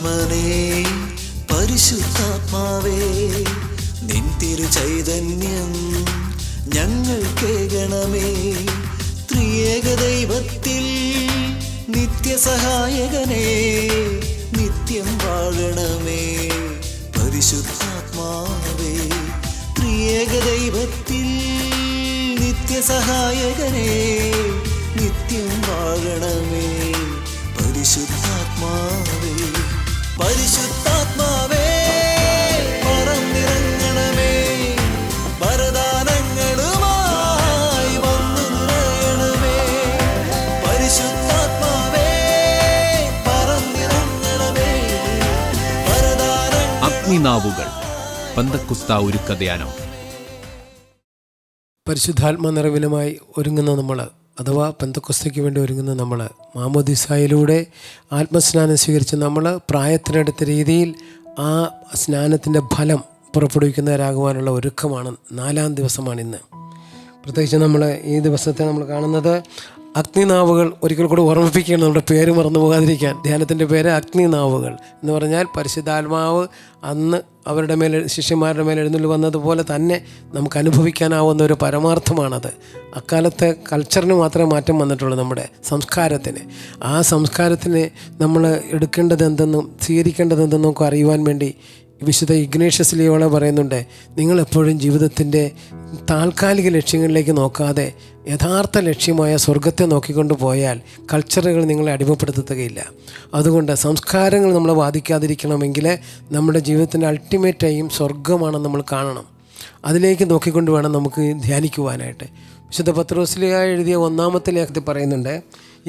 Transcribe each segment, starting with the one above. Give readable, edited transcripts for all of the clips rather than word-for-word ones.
ആത്മനേ പരിശുദ്ധാത്മാവേ, നിൻ തിരു ചൈതന്യം ഞങ്ങൾ കേൾക്കണമേ. ത്രിയേക ദൈവത്തിൽ നിത്യസഹായകനേ, നിത്യം വാഴണമേ പരിശുദ്ധാത്മാവേ. ത്രിയേക ദൈവത്തിൽ നിത്യസഹായകനേ, നിത്യം വാഴണമേ പരിശുദ്ധാത്മാവേ. പരിശുദ്ധാത്മാവേ പറന്നിറങ്ങണമേ, വരദാനങ്ങളുമായി വന്നു നിറയണമേ. പരിശുദ്ധാത്മാവേ പറന്നിറങ്ങണമേ, വരദാനങ്ങൾ. അഗ്നിനാവുകൾ പെന്തക്കോസ്ത് ഒരുക്കധ്യാനം. പരിശുദ്ധാത്മ നിറവിനുമായി ഒരുങ്ങുന്ന നമ്മൾ, അഥവാ പെന്തക്കോസ്തയ്ക്ക് വേണ്ടി ഒരുങ്ങുന്ന നമ്മൾ, മാമോദീസായിലൂടെ ആത്മസ്നാനം സ്വീകരിച്ച് നമ്മൾ പ്രായത്തിനടുത്ത രീതിയിൽ ആ സ്നാനത്തിൻ്റെ ഫലം പുറപ്പെടുവിക്കുന്നവരാകുവാനുള്ള ഒരുക്കമാണ്. 4-ാം ദിവസമാണ് ഇന്ന്. പ്രത്യേകിച്ച് നമ്മൾ ഈ ദിവസത്തെ നമ്മൾ കാണുന്നത് അഗ്നിനാവുകൾ. ഒരിക്കൽ കൂടി ഓർമ്മിപ്പിക്കുകയാണ്, നമ്മുടെ പേര് മറന്നു പോകാതിരിക്കാൻ. ധ്യാനത്തിൻ്റെ പേര് അഗ്നിനാവുകൾ എന്ന് പറഞ്ഞാൽ പരിശുദ്ധാത്മാവ് അന്ന് അവരുടെ മേലെ, ശിഷ്യന്മാരുടെ മേലെ എഴുന്നള്ളി വന്നതുപോലെ തന്നെ നമുക്ക് അനുഭവിക്കാനാവുന്ന ഒരു പരമാർത്ഥമാണത്. അക്കാലത്തെ കൾച്ചറിന് മാത്രമേ മാറ്റം വന്നിട്ടുള്ളൂ, നമ്മുടെ സംസ്കാരത്തിന്. ആ സംസ്കാരത്തിന് നമ്മൾ എടുക്കേണ്ടത് എന്തെന്നും സ്വീകരിക്കേണ്ടത് എന്തെന്നും ഒക്കെ അറിയുവാൻ വേണ്ടി വിശുദ്ധ ഇഗ്നേഷ്യസ് ലിയോള പറയുന്നുണ്ട്, നിങ്ങളെപ്പോഴും ജീവിതത്തിൻ്റെ താൽക്കാലിക ലക്ഷ്യങ്ങളിലേക്ക് നോക്കാതെ യഥാർത്ഥ ലക്ഷ്യമായ സ്വർഗത്തെ നോക്കിക്കൊണ്ട് പോയാൽ കൾച്ചറുകൾ നിങ്ങളെ അടിമപ്പെടുത്തുകയില്ല. അതുകൊണ്ട് സംസ്കാരങ്ങൾ നമ്മളെ ബാധിക്കാതിരിക്കണമെങ്കിൽ നമ്മുടെ ജീവിതത്തിൻ്റെ അൾട്ടിമേറ്റ് എയിം സ്വർഗമാണെന്ന് നമ്മൾ കാണണം. അതിലേക്ക് നോക്കിക്കൊണ്ട് വേണം നമുക്ക് ധ്യാനിക്കുവാനായിട്ട്. വിശുദ്ധ പത്രോസ്ലീഹ എഴുതിയ 1-ാമത്തെ ലേഖനത്തിൽ പറയുന്നുണ്ട്,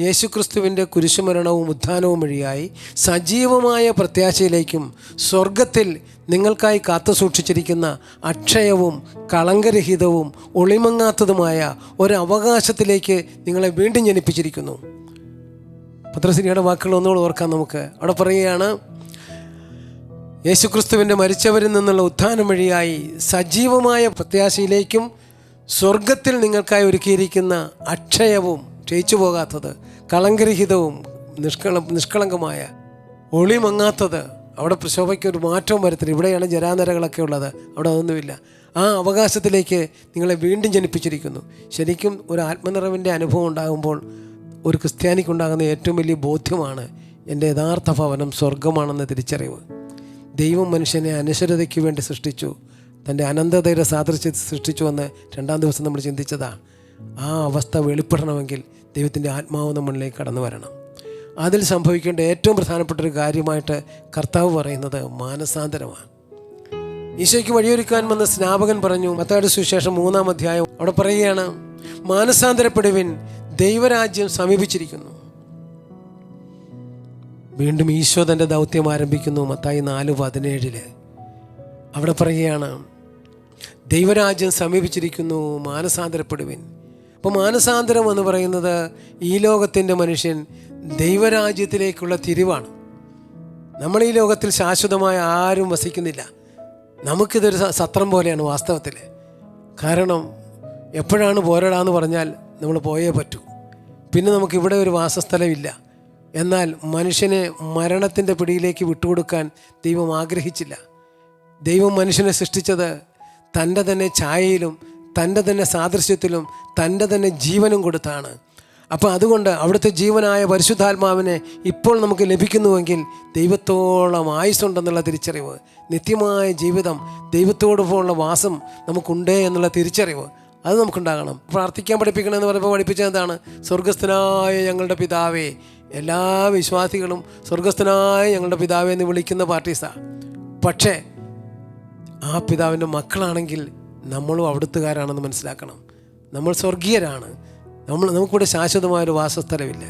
യേശുക്രിസ്തുവിൻ്റെ കുരിശുമരണവും ഉത്ഥാനവും വഴിയായി സജീവമായ പ്രത്യാശയിലേക്കും സ്വർഗത്തിൽ നിങ്ങൾക്കായി കാത്തു സൂക്ഷിച്ചിരിക്കുന്ന അക്ഷയവും കളങ്കരഹിതവും ഒളിമങ്ങാത്തതുമായ ഒരു അവകാശത്തിലേക്ക് നിങ്ങളെ വീണ്ടും ജനിപ്പിച്ചിരിക്കുന്നു. പത്രോസ്ലീഹയുടെ വാക്കുകൾ ഒന്നുകൂടെ ഓർക്കാം നമുക്ക്. അവിടെ പറയുകയാണ്, യേശുക്രിസ്തുവിൻ്റെ മരിച്ചവരിൽ നിന്നുള്ള ഉത്ഥാനം വഴിയായി സജീവമായ പ്രത്യാശയിലേക്കും സ്വർഗത്തിൽ നിങ്ങൾക്കായി ഒരുക്കിയിരിക്കുന്ന അക്ഷയവും, ക്ഷയിച്ചു പോകാത്തത്, കളങ്കരഹിതവും നിഷ്കളങ്കമായ, ഒളിമങ്ങാത്തത്, അവിടെ ശോഭയ്ക്ക് ഒരു മാറ്റവും വരത്തില്ല. ഇവിടെയാണ് ജരാനരകളൊക്കെ ഉള്ളത്, അവിടെ അതൊന്നുമില്ല. ആ അവകാശത്തിലേക്ക് നിങ്ങളെ വീണ്ടും ജനിപ്പിച്ചിരിക്കുന്നു. ശരിക്കും ഒരു ആത്മനിറവിൻ്റെ അനുഭവം ഉണ്ടാകുമ്പോൾ ഒരു ക്രിസ്ത്യാനിക്കുണ്ടാകുന്ന ഏറ്റവും വലിയ ബോധ്യമാണ് എൻ്റെ യഥാർത്ഥ ഭവനം സ്വർഗമാണെന്ന തിരിച്ചറിവ്. ദൈവം മനുഷ്യനെ അനശ്വരതയ്ക്ക് വേണ്ടി സൃഷ്ടിച്ചു, തൻ്റെ അനന്തതയുടെ സാദൃശ്യത്തിൽ സൃഷ്ടിച്ചു എന്ന് 2-ാം ദിവസം നമ്മൾ ചിന്തിച്ചതാണ്. ആ അവസ്ഥ വെളിപ്പെടണമെങ്കിൽ ദൈവത്തിൻ്റെ ആത്മാവ് നമ്മളിലേക്ക് കടന്നു വരണം. അതിൽ സംഭവിക്കേണ്ട ഏറ്റവും പ്രധാനപ്പെട്ട ഒരു കാര്യമായിട്ട് കർത്താവ് പറയുന്നത് മാനസാന്തരമാണ്. ഈശോയ്ക്ക് വഴിയൊരുക്കാൻ വന്ന സ്നാപകൻ പറഞ്ഞു, മത്തായിയുടെ സുവിശേഷം 3-ാം അധ്യായം, അവിടെ പറയുകയാണ്, മാനസാന്തരപ്പെടുവിൻ, ദൈവരാജ്യം സമീപിച്ചിരിക്കുന്നു. വീണ്ടും ഈശോ തൻ്റെ ദൗത്യം ആരംഭിക്കുന്നു. മത്തായി 4:17 അവിടെ പറയുകയാണ്, ദൈവരാജ്യം സമീപിച്ചിരിക്കുന്നു, മാനസാന്തരപ്പെടുവിൻ. അപ്പോൾ മാനസാന്തരം എന്ന് പറയുന്നത് ഈ ലോകത്തിൻ്റെ മനുഷ്യൻ ദൈവരാജ്യത്തിലേക്കുള്ള തിരിവാണ്. നമ്മൾ ഈ ലോകത്തിൽ ശാശ്വതമായ ആരും വസിക്കുന്നില്ല. നമുക്കിതൊരു സത്രം പോലെയാണ് വാസ്തവത്തിൽ. കാരണം എപ്പോഴാണ് പോരടാന്ന് പറഞ്ഞാൽ നമ്മൾ പോയേ പറ്റൂ. പിന്നെ നമുക്കിവിടെ ഒരു വാസസ്ഥലമില്ല. എന്നാൽ മനുഷ്യനെ മരണത്തിൻ്റെ പിടിയിലേക്ക് വിട്ടുകൊടുക്കാൻ ദൈവം ആഗ്രഹിച്ചില്ല. ദൈവം മനുഷ്യനെ സൃഷ്ടിച്ചത് തൻ്റെ തന്നെ ഛായയിലും തൻ്റെ തന്നെ സാദൃശ്യത്തിലും തൻ്റെ തന്നെ ജീവനും കൊടുത്താണ്. അപ്പോൾ അതുകൊണ്ട് അവിടുത്തെ ജീവനായ പരിശുദ്ധാത്മാവിനെ ഇപ്പോൾ നമുക്ക് ലഭിക്കുന്നുവെങ്കിൽ ദൈവത്തോളം ആയുസ്സുണ്ടെന്നുള്ള തിരിച്ചറിവ്, നിത്യമായ ജീവിതം, ദൈവത്തോടൊപ്പമുള്ള വാസം നമുക്കുണ്ട് എന്നുള്ള തിരിച്ചറിവ് അത് നമുക്കുണ്ടാകണം. പ്രാർത്ഥിക്കാൻ പഠിപ്പിക്കണമെന്ന് പറയുമ്പോൾ പഠിപ്പിച്ചത് എന്താണ്? സ്വർഗസ്ഥനായ ഞങ്ങളുടെ പിതാവേ. എല്ലാ വിശ്വാസികളും സ്വർഗസ്ഥനായ ഞങ്ങളുടെ പിതാവേ എന്ന് വിളിക്കുന്ന പാർട്ടീസാണ്. പക്ഷേ ആ പിതാവിൻ്റെ മക്കളാണെങ്കിൽ നമ്മളും അവിടുത്തുകാരാണെന്ന് മനസ്സിലാക്കണം. നമ്മൾ സ്വർഗീയരാണ്. നമുക്കിവിടെ ശാശ്വതമായൊരു വാസസ്ഥലമില്ല.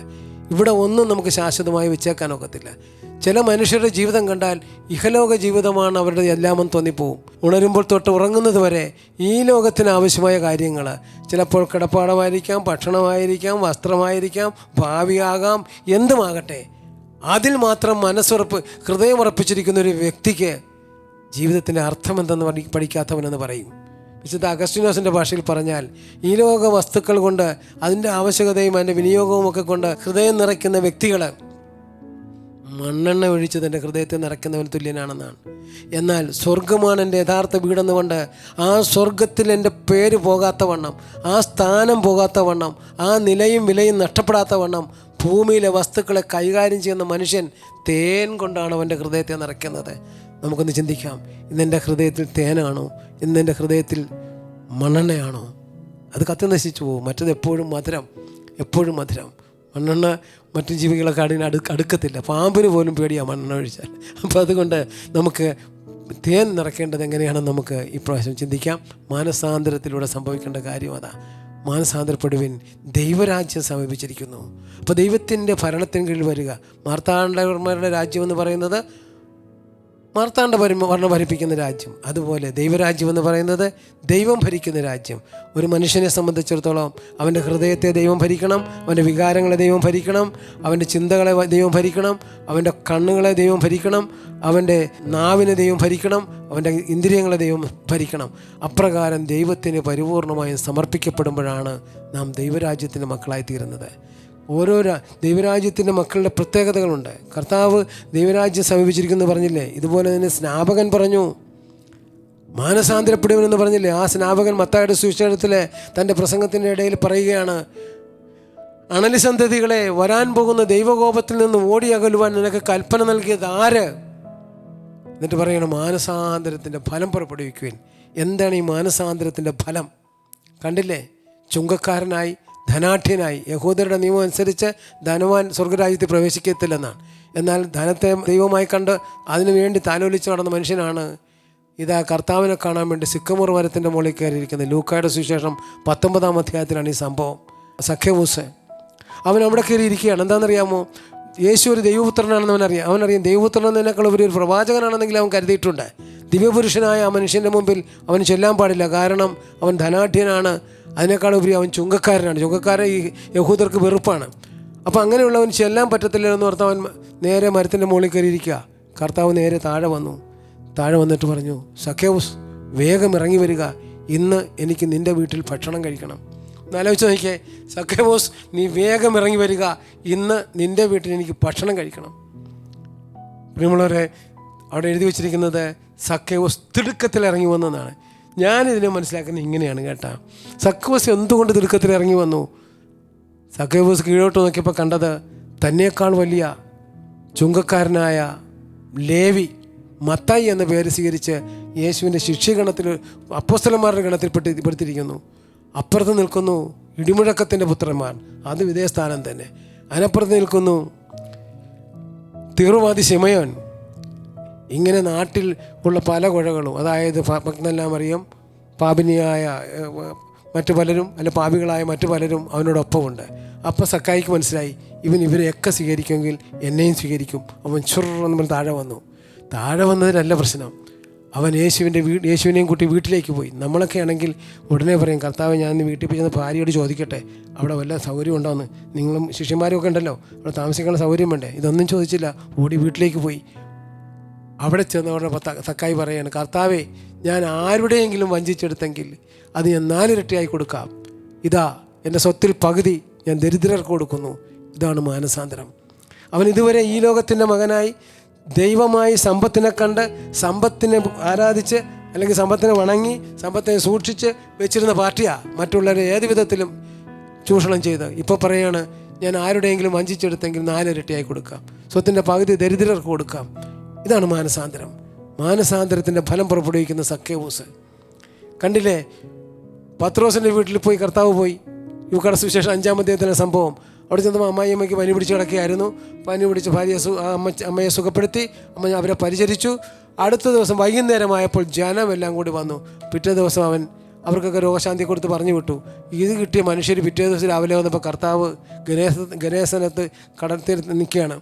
ഇവിടെ ഒന്നും നമുക്ക് ശാശ്വതമായി വെച്ചേക്കാനൊക്കത്തില്ല. ചില മനുഷ്യരുടെ ജീവിതം കണ്ടാൽ ഇഹലോക ജീവിതമാണ് അവരുടെ എല്ലാമെന്ന് തോന്നിപ്പോവും. ഉണരുമ്പോൾ തൊട്ട് ഉറങ്ങുന്നത് വരെ ഈ ലോകത്തിന് ആവശ്യമായ കാര്യങ്ങൾ, ചിലപ്പോൾ കിടപ്പാടമായിരിക്കാം, ഭക്ഷണമായിരിക്കാം, വസ്ത്രമായിരിക്കാം, ഭാവിയാകാം, എന്തുമാകട്ടെ, അതിൽ മാത്രം മനസ്സുറപ്പ്, ഹൃദയമുറപ്പിച്ചിരിക്കുന്ന ഒരു വ്യക്തിക്ക് ജീവിതത്തിൻ്റെ അർത്ഥം എന്തെന്ന് പഠിക്കാത്തവനെന്ന് പറയും. വിശുദ്ധ അഗസ്റ്റിനോസിൻ്റെ ഭാഷയിൽ പറഞ്ഞാൽ, ഈ ലോക വസ്തുക്കൾ കൊണ്ട് അതിൻ്റെ ആവശ്യകതയും അതിൻ്റെ വിനിയോഗവും ഒക്കെ കൊണ്ട് ഹൃദയം നിറയ്ക്കുന്ന വ്യക്തികൾ മണ്ണെണ്ണ ഒഴിച്ച് തൻ്റെ ഹൃദയത്തെ നിറയ്ക്കുന്നവൻ തുല്യനാണെന്നാണ്. എന്നാൽ സ്വർഗമാണ് എൻ്റെ യഥാർത്ഥ വീടെന്നുകൊണ്ട് ആ സ്വർഗത്തിൽ എൻ്റെ പേര് പോകാത്ത വണ്ണം, ആ സ്ഥാനം പോകാത്ത വണ്ണം, ആ നിലയും വിലയും നഷ്ടപ്പെടാത്ത വണ്ണം ഭൂമിയിലെ വസ്തുക്കളെ കൈകാര്യം ചെയ്യുന്ന മനുഷ്യൻ തേൻ കൊണ്ടാണ് അവൻ്റെ ഹൃദയത്തെ നിറയ്ക്കുന്നത്. നമുക്കൊന്ന് ചിന്തിക്കാം, ഇന്നെൻ്റെ ഹൃദയത്തിൽ തേനാണോ, ഇന്നെൻ്റെ ഹൃദയത്തിൽ മണ്ണെണ്ണയാണോ? അത് കത്തി നശിച്ചു പോകും. മറ്റത് എപ്പോഴും മധുരം, എപ്പോഴും മധുരം. മണ്ണെണ്ണ മറ്റു ജീവികളൊക്കെ അടുക്കത്തില്ല, പാമ്പിന് പോലും പേടിയാണ് മണ്ണെണ്ണ ഒഴിച്ചാൽ. അപ്പോൾ അതുകൊണ്ട് നമുക്ക് തേൻ നിറയ്ക്കേണ്ടത് എങ്ങനെയാണെന്ന് നമുക്ക് ഇപ്രാവശ്യം ചിന്തിക്കാം. മാനസാന്തരത്തിലൂടെ സംഭവിക്കേണ്ട കാര്യം അതാ. മാനസാന്തരപ്പെടുവിൻ, ദൈവരാജ്യം സമീപിച്ചിരിക്കുന്നു. അപ്പോൾ ദൈവത്തിൻ്റെ ഭരണത്തിന് കീഴിൽ വരിക. മാർത്താണ്ഡവർമ്മരുടെ രാജ്യം എന്ന് പറയുന്നത് മാർത്താണ്ഡ വർണ്ണം ഭരിപ്പിക്കുന്ന രാജ്യം. അതുപോലെ ദൈവരാജ്യം എന്ന് പറയുന്നത് ദൈവം ഭരിക്കുന്ന രാജ്യം. ഒരു മനുഷ്യനെ സംബന്ധിച്ചിടത്തോളം അവൻ്റെ ഹൃദയത്തെ ദൈവം ഭരിക്കണം, അവൻ്റെ വികാരങ്ങളെ ദൈവം ഭരിക്കണം, അവൻ്റെ ചിന്തകളെ ദൈവം ഭരിക്കണം, അവൻ്റെ കണ്ണുകളെ ദൈവം ഭരിക്കണം, അവൻ്റെ നാവിനെ ദൈവം ഭരിക്കണം, അവൻ്റെ ഇന്ദ്രിയങ്ങളെ ദൈവം ഭരിക്കണം. അപ്രകാരം ദൈവത്തിന് പരിപൂർണമായും സമർപ്പിക്കപ്പെടുമ്പോഴാണ് നാം ദൈവരാജ്യത്തിൻ്റെ മക്കളായി തീരുന്നത്. ഓരോ ദൈവരാജ്യത്തിൻ്റെ മക്കളുടെ പ്രത്യേകതകളുണ്ട്. കർത്താവ് ദൈവരാജ്യം സമീപിച്ചിരിക്കുന്നു പറഞ്ഞില്ലേ? ഇതുപോലെ തന്നെ സ്നാപകൻ പറഞ്ഞു മാനസാന്തരപ്പെടുവനെന്ന് പറഞ്ഞില്ലേ? ആ സ്നാപകൻ മത്തായിയുടെ സുവിശേഷത്തിലെ തൻ്റെ പ്രസംഗത്തിൻ്റെ ഇടയിൽ പറയുകയാണ്, അണലി സന്തതികളെ, വരാൻ പോകുന്ന ദൈവകോപത്തിൽ നിന്ന് ഓടിയകലുവാൻ നിനക്ക് കൽപ്പന നൽകിയത് ആര്? എന്നിട്ട് പറയണം മാനസാന്തരത്തിൻ്റെ ഫലം പുറപ്പെടുവിക്കുവാൻ. എന്താണ് ഈ മാനസാന്തരത്തിൻ്റെ ഫലം? കണ്ടില്ലേ? ചുങ്കക്കാരനായി ധനാഢ്യനായി. യഹൂദരുടെ നിയമം അനുസരിച്ച് ധനവാൻ സ്വർഗരാജ്യത്തിൽ പ്രവേശിക്കത്തില്ലെന്നാണ്. എന്നാൽ ധനത്തെ ദൈവമായി കണ്ട് അതിനു വേണ്ടി താലോലിച്ച് നടന്ന മനുഷ്യനാണ് ഇതാ കർത്താവിനെ കാണാൻ വേണ്ടി സിക്കമോർ മരത്തിൻ്റെ മുകളിൽ കയറിയിരിക്കുന്നത്. ലൂക്കായുടെ സുവിശേഷം 19-ാം അധ്യായത്തിലാണ് ഈ സംഭവം. സഖ്യവൂസ് അവൻ അവിടെ കയറിയിരിക്കുകയാണ്. എന്താണെന്നറിയാമോ? യേശു ഒരു ദൈവപുത്രനാണെന്ന് അവനറിയാം. ദൈവപുത്രൻ എന്നതിനേക്കാൾ ഒരു പ്രവാചകനാണെന്നെങ്കിൽ അവൻ കരുതിയിട്ടുണ്ട്. ദിവ്യപുരുഷനായ ആ മനുഷ്യൻ്റെ മുമ്പിൽ അവന് ചെല്ലാൻ പാടില്ല. കാരണം അവൻ ധനാഢ്യനാണ്, അതിനേക്കാൾ ഉപരി അവൻ ചുങ്കക്കാരനാണ്. ചുങ്കക്കാരൻ ഈ യഹൂദർക്ക് വെറുപ്പാണ്. അപ്പോൾ അങ്ങനെയുള്ളവൻ ചെല്ലാൻ പറ്റത്തില്ല എന്ന് ഓർത്ത് അവൻ നേരെ മരത്തിൻ്റെ മുകളിൽ കയറിയിരിക്കുക. കർത്താവ് നേരെ താഴെ വന്നിട്ട് പറഞ്ഞു, സഖ്യവൂസ് വേഗം ഇറങ്ങി വരിക, ഇന്ന് എനിക്ക് നിൻ്റെ വീട്ടിൽ ഭക്ഷണം കഴിക്കണം. എന്നാലോചിച്ച് നോക്കിയേ, സഖ്യവൂസ് നീ വേഗം ഇറങ്ങി വരിക, ഇന്ന് നിൻ്റെ വീട്ടിൽ എനിക്ക് ഭക്ഷണം കഴിക്കണം. പ്രിയമുള്ളവരെ, അവിടെ എഴുതി വച്ചിരിക്കുന്നത് സഖ്യവൂസ് തിടുക്കത്തിൽ ഇറങ്ങി വന്നതാണ്. ഞാനിതിനെ മനസ്സിലാക്കുന്നത് ഇങ്ങനെയാണ് കേട്ടാ. സഖ്യവൂസ് എന്തുകൊണ്ട് തിടുക്കത്തിൽ ഇറങ്ങി വന്നു? സഖ്യവൂസ് കീഴോട്ട് നോക്കിയപ്പോൾ കണ്ടത് തന്നേക്കാൾ വലിയ ചുങ്കക്കാരനായ ലേവി മത്തായി എന്ന പേര് സ്വീകരിച്ച് യേശുവിൻ്റെ ശിഷ്യഗണത്തിൽ, അപ്പോസ്തലന്മാരുടെ ഗണത്തിൽ പെടുത്തിയിരിക്കുന്നു. അപ്പുറത്ത് നിൽക്കുന്നു ഇടിമുഴക്കത്തിൻ്റെ പുത്രന്മാർ, അത് വിദേശസ്ഥാനം തന്നെ. അതിനപ്പുറത്ത് നിൽക്കുന്നു തീവ്രവാദി ശിമയോൻ. ഇങ്ങനെ നാട്ടിൽ ഉള്ള പല കുഴകളും, അതായത് മഗ്ദലന മറിയം, പാപിനിയായ മറ്റു പലരും, അല്ല പാപികളായ മറ്റു പലരും അവനോടൊപ്പമുണ്ട്. അപ്പം സക്കായിക്ക് മനസ്സിലായി, ഇവരെയൊക്കെ സ്വീകരിക്കുമെങ്കിൽ എന്നെയും സ്വീകരിക്കും. അവൻ ചുറന്ന് താഴെ വന്നതിനല്ല പ്രശ്നം. അവൻ യേശുവിനെയും കൂട്ടി വീട്ടിലേക്ക് പോയി. നമ്മളൊക്കെ ആണെങ്കിൽ ഉടനെ പറയും, കർത്താവ് ഞാൻ വീട്ടിൽ പോയി ചെന്ന് ഭാര്യയോട് ചോദിക്കട്ടെ അവിടെ വല്ല സൗകര്യം ഉണ്ടോയെന്ന്. നിങ്ങളും ശിഷ്യന്മാരും ഒക്കെ ഉണ്ടല്ലോ, അവിടെ താമസിക്കാനുള്ള സൗകര്യം വേണ്ടേ? ഇതൊന്നും ചോദിച്ചില്ല, ഓടി വീട്ടിലേക്ക് പോയി. അവിടെ ചെന്നവരുടെ സക്കായി പറയാണ്, കർത്താവേ ഞാൻ ആരുടെയെങ്കിലും വഞ്ചിച്ചെടുത്തെങ്കിൽ അത് ഞാൻ 4 ഇരട്ടിയായി കൊടുക്കാം. ഇതാ എൻ്റെ സ്വത്തിൽ പകുതി ഞാൻ ദരിദ്രർക്ക് കൊടുക്കുന്നു. ഇതാണ് മാനസാന്തരം. അവൻ ഇതുവരെ ഈ ലോകത്തിൻ്റെ മകനായി ദൈവമായി സമ്പത്തിനെ കണ്ട് സമ്പത്തിനെ ആരാധിച്ച് അല്ലെങ്കിൽ സമ്പത്തിനെ വണങ്ങി സമ്പത്തിനെ സൂക്ഷിച്ച് വെച്ചിരുന്ന പാർട്ടിയാണ്. മറ്റുള്ളവരെ ഏത് വിധത്തിലും ചൂഷണം ചെയ്ത് ഇപ്പോൾ പറയാണ്, ഞാൻ ആരുടെയെങ്കിലും വഞ്ചിച്ചെടുത്തെങ്കിൽ 4 ഇരട്ടിയായി കൊടുക്കാം, സ്വത്തിൻ്റെ പകുതി ദരിദ്രർക്ക് കൊടുക്കാം. ഇതാണ് മാനസാന്തരം. മാനസാന്തരത്തിൻ്റെ ഫലം പുറപ്പെടുവിക്കുന്ന സഖ്യവൂസ്. കണ്ടില്ലേ, പത്രോസിൻ്റെ വീട്ടിൽ പോയി കർത്താവ് പോയി. ലൂക്കായുടെ സുവിശേഷം 5-ാം അധ്യായത്തിലെ സംഭവം. അവിടെ ചെന്നപ്പോൾ അമ്മായിയമ്മയ്ക്ക് പനി പിടിച്ച് കിടക്കുകയായിരുന്നു. പനി പിടിച്ച് ഭാര്യ അമ്മയെ സുഖപ്പെടുത്തി, അമ്മ അവരെ പരിചരിച്ചു. അടുത്ത ദിവസം വൈകുന്നേരമായപ്പോൾ ജനമെല്ലാം കൂടി വന്നു. പിറ്റേ ദിവസം അവർക്കൊക്കെ രോഗശാന്തി കൊടുത്ത് പറഞ്ഞു വിട്ടു. ഇത് കിട്ടിയ മനുഷ്യർ പിറ്റേ ദിവസം രാവിലെ വന്നപ്പോൾ കർത്താവ് ഗനേസനത്ത് കടൽത്തീരത്ത് നിൽക്കുകയാണ്.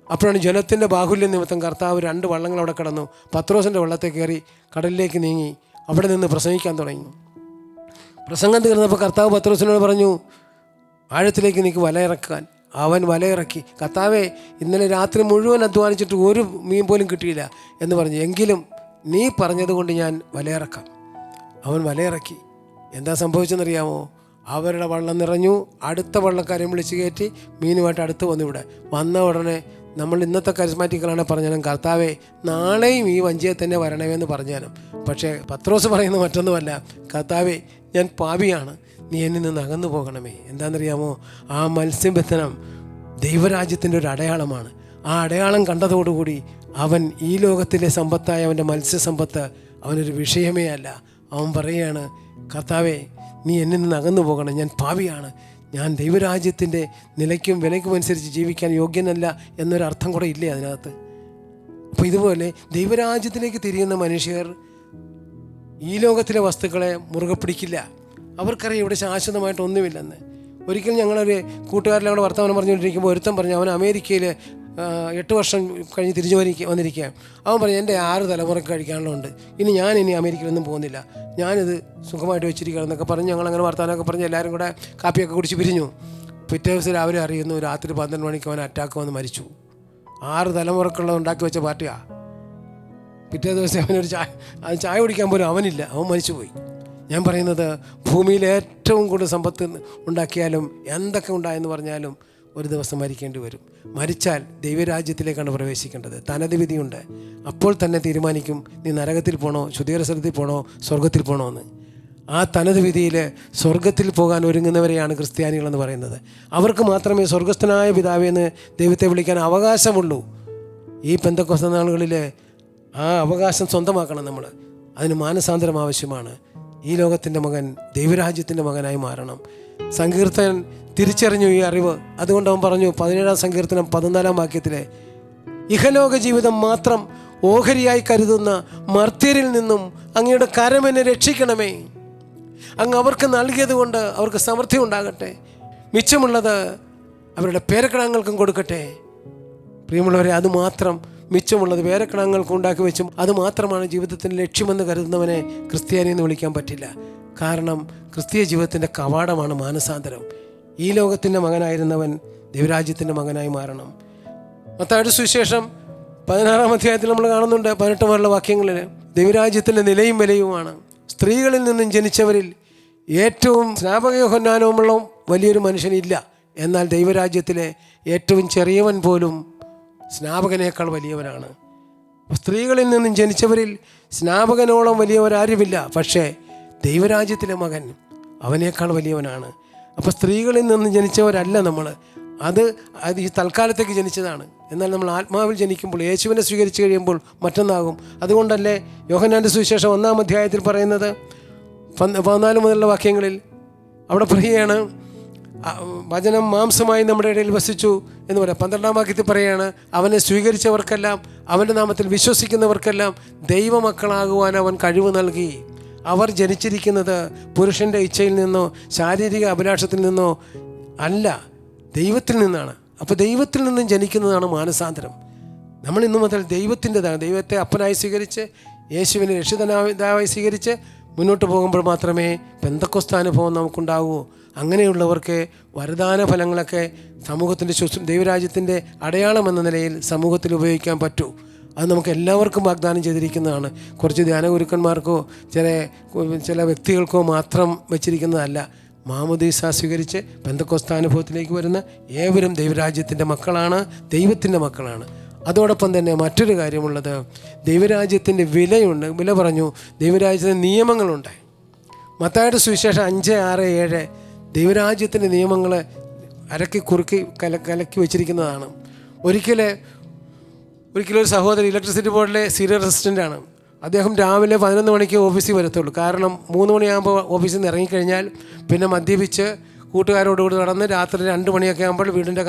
അപ്പോഴാണ് ജലത്തിൻ്റെ ബാഹുല്യം നിമിത്തം കർത്താവ് 2 വള്ളങ്ങൾ അവിടെ കിടന്നു. പത്രോസിൻ്റെ വള്ളത്തെ കയറി കടലിലേക്ക് നീങ്ങി അവിടെ നിന്ന് പ്രസംഗിക്കാൻ തുടങ്ങി. പ്രസംഗം തീർന്നപ്പോൾ കർത്താവ് പത്രോസിനോട് പറഞ്ഞു, ആഴത്തിലേക്ക് നീക്ക് വലയിറക്കാൻ. അവൻ വലയിറക്കി. കർത്താവേ, ഇന്നലെ രാത്രി മുഴുവൻ അധ്വാനിച്ചിട്ട് ഒരു മീൻ പോലും കിട്ടിയില്ല എന്ന് പറഞ്ഞു. എങ്കിലും നീ പറഞ്ഞതുകൊണ്ട് ഞാൻ വലയിറക്കാം. അവൻ വലയിറക്കി. എന്താ സംഭവിച്ചെന്നറിയാമോ? അവരുടെ വള്ളം നിറഞ്ഞു. അടുത്ത വള്ളക്കാരെ വിളിച്ച് കയറ്റി മീനുമായിട്ട് അടുത്ത് വന്നു. ഇവിടെ വന്ന ഉടനെ നമ്മൾ ഇന്നത്തെ കരിസ്മാറ്റിക്കുകളാണ് പറഞ്ഞാലും കർത്താവെ നാളെയും ഈ വഞ്ചിയെ തന്നെ വരണമേന്ന് പറഞ്ഞാലും, പക്ഷേ പത്രോസ് പറയുന്നത് മറ്റൊന്നുമല്ല, കർത്താവെ ഞാൻ പാപിയാണ്, നീ എന്നിൽ നിന്ന് അകന്നു പോകണമേ. എന്താണെന്നറിയാമോ? ആ മത്സ്യബന്ധനം ദൈവരാജ്യത്തിൻ്റെ ഒരു അടയാളമാണ്. ആ അടയാളം കണ്ടതോടുകൂടി അവൻ ഈ ലോകത്തിലെ സമ്പത്തായ അവൻ്റെ മത്സ്യസമ്പത്ത് അവനൊരു വിഷയമേ അല്ല. അവൻ പറയുകയാണ്, കർത്താവെ നീ എന്നിൽ നിന്ന് അകന്നു പോകണം, ഞാൻ പാപിയാണ്, ഞാൻ ദൈവരാജ്യത്തിൻ്റെ നിലയ്ക്കും വിലയ്ക്കും അനുസരിച്ച് ജീവിക്കാൻ യോഗ്യനല്ല എന്നൊരർത്ഥം കൂടെ ഇല്ലേ അതിനകത്ത്? അപ്പോൾ ഇതുപോലെ ദൈവരാജ്യത്തിലേക്ക് തിരിയുന്ന മനുഷ്യർ ഈ ലോകത്തിലെ വസ്തുക്കളെ മുറുകെ പിടിക്കില്ല. അവർക്കറിയാം ഇവിടെ ശാശ്വതമായിട്ടൊന്നുമില്ലെന്ന്. ഒരിക്കലും ഞങ്ങളൊരു കൂട്ടുകാരിലെ കൂടെ വർത്തമാനം പറഞ്ഞുകൊണ്ടിരിക്കുമ്പോൾ ഒരുത്തൻ പറഞ്ഞു, അവൻ അമേരിക്കയിൽ 8 വർഷം കഴിഞ്ഞ് തിരിച്ചു വന്നിരിക്കുക. അവൻ പറഞ്ഞു, എൻ്റെ 6 തലമുറയ്ക്ക് കഴിക്കാനുള്ളതുണ്ട്, ഇനി അമേരിക്കയിലൊന്നും പോകുന്നില്ല, ഞാനിത് സുഖമായിട്ട് വെച്ചിരിക്കുകയാണെന്നൊക്കെ പറഞ്ഞ് ഞങ്ങളങ്ങനെ വർത്തമാനമൊക്കെ പറഞ്ഞ് എല്ലാവരും കൂടെ കാപ്പിയൊക്കെ കുടിച്ച് പിരിഞ്ഞു. പിറ്റേ ദിവസം രാവിലെ അറിയുന്നു, രാത്രി 12 മണിക്ക് അവൻ അറ്റാക്ക് വന്ന് മരിച്ചു. 6 തലമുറക്കുള്ളത് ഉണ്ടാക്കി വെച്ച പാർട്ടിയാണ്. പിറ്റേ ദിവസം അവനൊരു ചായ കുടിക്കാൻ പോലും അവനില്ല, അവൻ മരിച്ചുപോയി. ഞാൻ പറയുന്നത്, ഭൂമിയിൽ ഏറ്റവും കൂടുതൽ സമ്പത്ത് ഉണ്ടാക്കിയാലും എന്തൊക്കെ ഉണ്ടായെന്ന് പറഞ്ഞാലും ഒരു ദിവസം മരിക്കേണ്ടി വരും. മരിച്ചാൽ ദൈവരാജ്യത്തിലേക്കാണ് പ്രവേശിക്കേണ്ടത്. തനത് വിധിയുണ്ട്. അപ്പോൾ തന്നെ തീരുമാനിക്കും നീ നരകത്തിൽ പോകണോ, ശുദ്ധീകരണത്തിൽ പോകണോ, സ്വർഗത്തിൽ പോകണോ എന്ന്. ആ തനത് വിധിയിൽ സ്വർഗത്തിൽ പോകാൻ ഒരുങ്ങുന്നവരെയാണ് ക്രിസ്ത്യാനികളെന്ന് പറയുന്നത്. അവർക്ക് മാത്രമേ സ്വർഗസ്ഥനായ പിതാവെന്ന് ദൈവത്തെ വിളിക്കാൻ അവകാശമുള്ളൂ. ഈ പെന്തക്കോസ്ത് നാളുകളിൽ ആ അവകാശം സ്വന്തമാക്കണം നമ്മൾ. അതിന് മാനസാന്തരം ആവശ്യമാണ്. ഈ ലോകത്തിൻ്റെ മകൻ ദൈവരാജ്യത്തിൻ്റെ മകനായി മാറണം. സങ്കീർത്തനൻ തിരിച്ചറിഞ്ഞു ഈ അറിവ്. അതുകൊണ്ട് അവൻ പറഞ്ഞു, 17-ാം സങ്കീർത്തനം 14-ാം വാക്യത്തിലെ, ഇഹലോക ജീവിതം മാത്രം ഓഹരിയായി കരുതുന്ന മർത്യരിൽ നിന്നും അങ്ങയുടെ കരം എന്നെ രക്ഷിക്കണമേ. അങ്ങ് അവർക്ക് നൽകിയത് കൊണ്ട് അവർക്ക് സമൃദ്ധി ഉണ്ടാകട്ടെ, മിച്ചമുള്ളത് അവരുടെ പേരക്കിടാങ്ങൾക്കും കൊടുക്കട്ടെ. പ്രിയമുള്ളവരെ, അതുമാത്രം മിച്ചമുള്ളത് പേരക്കിടാങ്ങൾക്ക് ഉണ്ടാക്കി വെച്ചും അതുമാത്രമാണ് ജീവിതത്തിൻ്റെ ലക്ഷ്യമെന്ന് കരുതുന്നവനെ ക്രിസ്ത്യാനി എന്ന് വിളിക്കാൻ പറ്റില്ല. കാരണം ക്രിസ്തീയ ജീവിതത്തിൻ്റെ കവാടമാണ് മാനസാന്തരം. ഈ ലോകത്തിൻ്റെ മകനായിരുന്നവൻ ദൈവരാജ്യത്തിൻ്റെ മകനായി മാറണം. മത്തായിയുടെ സുവിശേഷം 16-ാം അധ്യായത്തിൽ നമ്മൾ കാണുന്നുണ്ട് 18 മുതലുള്ള വാക്യങ്ങളിൽ ദൈവരാജ്യത്തിൻ്റെ നിലയും വിലയുമാണ്. സ്ത്രീകളിൽ നിന്നും ജനിച്ചവരിൽ ഏറ്റവും സ്നാപകയോഹന്നാനവുമുള്ള വലിയൊരു മനുഷ്യനില്ല, എന്നാൽ ദൈവരാജ്യത്തിലെ ഏറ്റവും ചെറിയവൻ പോലും സ്നാപകനേക്കാൾ വലിയവനാണ്. സ്ത്രീകളിൽ നിന്നും ജനിച്ചവരിൽ സ്നാപകനോളം വലിയവരാരുമില്ല, പക്ഷേ ദൈവരാജ്യത്തിലെ മകൻ അവനേക്കാൾ വലിയവനാണ്. അപ്പോൾ സ്ത്രീകളിൽ നിന്നും ജനിച്ചവരല്ല നമ്മൾ, അത് ഈ തൽക്കാലത്തേക്ക് ജനിച്ചതാണ്. എന്നാൽ നമ്മൾ ആത്മാവിൽ ജനിക്കുമ്പോൾ, യേശുവിനെ സ്വീകരിച്ചു കഴിയുമ്പോൾ മറ്റൊന്നാകും. അതുകൊണ്ടല്ലേ യോഹന്നാൻ്റെ സുവിശേഷം 1-ാം അധ്യായത്തിൽ പറയുന്നത് 14 മുതലുള്ള വാക്യങ്ങളിൽ അവിടെ പറയുകയാണ്, വചനം മാംസമായി നമ്മുടെ ഇടയിൽ വസിച്ചു എന്ന് പറയാം. 12-ാം വാക്യത്തിൽ പറയുകയാണ്, അവനെ സ്വീകരിച്ചവർക്കെല്ലാം, അവൻ്റെ നാമത്തിൽ വിശ്വസിക്കുന്നവർക്കെല്ലാം ദൈവമക്കളാകുവാൻ അവൻ കഴിവ് നൽകി. അവർ ജനിച്ചിരിക്കുന്നത് പുരുഷൻ്റെ ഇച്ഛയിൽ നിന്നോ ശാരീരിക അഭിലാഷത്തിൽ നിന്നോ അല്ല, ദൈവത്തിൽ നിന്നാണ്. അപ്പോൾ ദൈവത്തിൽ നിന്നും ജനിക്കുന്നതാണ് മാനസാന്തരം. നമ്മൾ ഇന്നു മുതൽ ദൈവത്തിൻ്റെതാണ്. ദൈവത്തെ അപ്പനായി സ്വീകരിച്ച് യേശുവിനെ രക്ഷിതാവായി സ്വീകരിച്ച് മുന്നോട്ട് പോകുമ്പോൾ മാത്രമേ പെന്തക്കോസ്ത് അനുഭവം നമുക്കുണ്ടാകൂ. അങ്ങനെയുള്ളവർക്ക് വരദാന ഫലങ്ങളൊക്കെ സമൂഹത്തിൻ്റെ ദൈവരാജ്യത്തിൻ്റെ അടയാളം എന്ന നിലയിൽ സമൂഹത്തിൽ ഉപയോഗിക്കാൻ പറ്റൂ. അത് നമുക്ക് എല്ലാവർക്കും വാഗ്ദാനം ചെയ്തിരിക്കുന്നതാണ്. കുറച്ച് ധ്യാനഗുരുക്കന്മാർക്കോ ചില വ്യക്തികൾക്കോ മാത്രം വെച്ചിരിക്കുന്നതല്ല. മാമോദീസ സ്വീകരിച്ച് പെന്തക്കോസ്ത് അനുഭവത്തിലേക്ക് വരുന്ന ഏവരും ദൈവരാജ്യത്തിൻ്റെ മക്കളാണ്, ദൈവത്തിൻ്റെ മക്കളാണ്. അതോടൊപ്പം തന്നെ മറ്റൊരു കാര്യമുള്ളത്, ദൈവരാജ്യത്തിൻ്റെ വിലയുണ്ട്. വില പറഞ്ഞു, ദൈവരാജ്യത്തിൻ്റെ നിയമങ്ങളുണ്ട്. മത്തായിയുടെ സുവിശേഷം 5, 6, 7 ദൈവരാജ്യത്തിൻ്റെ നിയമങ്ങൾ അരക്കി കുറുക്കി കലക്കി വെച്ചിരിക്കുന്നതാണ്. ഒരിക്കലൊരു സഹോദരൻ ഇലക്ട്രിസിറ്റി ബോർഡിലെ സീനിയർ അസിസ്റ്റൻ്റാണ്. അദ്ദേഹം രാവിലെ 11 മണിക്ക് ഓഫീസിൽ വരത്തുള്ളൂ. കാരണം 3 മണിയാകുമ്പോൾ ഓഫീസിൽ നിന്ന് ഇറങ്ങിക്കഴിഞ്ഞാൽ പിന്നെ മദ്യപിച്ച് കൂട്ടുകാരോടുകൂടി നടന്ന് രാത്രി 2 മണിയൊക്കെ ആകുമ്പോൾ വീടിൻ്റെ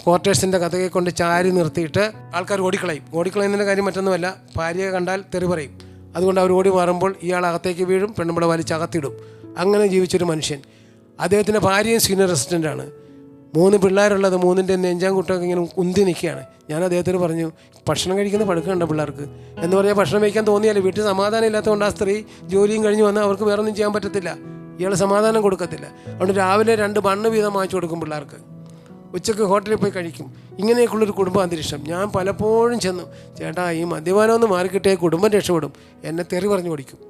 ക്വാർട്ടേഴ്സിൻ്റെ കഥകെ കൊണ്ട് ചാരി നിർത്തിയിട്ട് ആൾക്കാർ ഓടിക്കളയുന്നതിൻ്റെ കാര്യം മറ്റൊന്നുമല്ല, ഭാര്യയെ കണ്ടാൽ തെറി പറയും. അതുകൊണ്ട് അവർ ഓടി മാറുമ്പോൾ ഇയാൾ അകത്തേക്ക് വീഴും, പെണ്ണുമ്പളെ വലിച്ചകത്തിടും. അങ്ങനെ ജീവിച്ചൊരു മനുഷ്യൻ. അദ്ദേഹത്തിൻ്റെ ഭാര്യയും സീനിയർ അസിസ്റ്റൻ്റാണ്. 3 പിള്ളേരുള്ളത്, 3ൻ്റെ നെഞ്ചാം കൂട്ടമൊക്കെ ഇങ്ങനെ ഉന്തി നിൽക്കുകയാണ്. ഞാൻ അദ്ദേഹത്തിന് പറഞ്ഞു, ഭക്ഷണം കഴിക്കുന്ന പടുക്കണ്ട പിള്ളേർക്ക് എന്ന് പറഞ്ഞാൽ ഭക്ഷണം വയ്ക്കാൻ തോന്നിയാൽ വീട്ടിൽ സമാധാനം ഇല്ലാത്തതുകൊണ്ട് ആ സ്ത്രീ ജോലിയും കഴിഞ്ഞ് വന്നാൽ അവർക്ക് വേറെ ഒന്നും ചെയ്യാൻ പറ്റത്തില്ല. ഇയാൾ സമാധാനം കൊടുക്കത്തില്ല. അതുകൊണ്ട് രാവിലെ 2 ബണ്ണ് വീതം വാങ്ങിച്ചു കൊടുക്കും പിള്ളേർക്ക്. ഉച്ചയ്ക്ക് ഹോട്ടലിൽ പോയി കഴിക്കും. ഇങ്ങനെയൊക്കെയുള്ളൊരു കുടുംബ അന്തരീക്ഷം. ഞാൻ പലപ്പോഴും ചെന്നു, ചേട്ടാ ഈ മദ്യപാനം ഒന്ന് മാറിക്കിട്ടേ കുടുംബം രക്ഷപ്പെടും. എന്നെ തെറി പറഞ്ഞു ഓടിക്കും.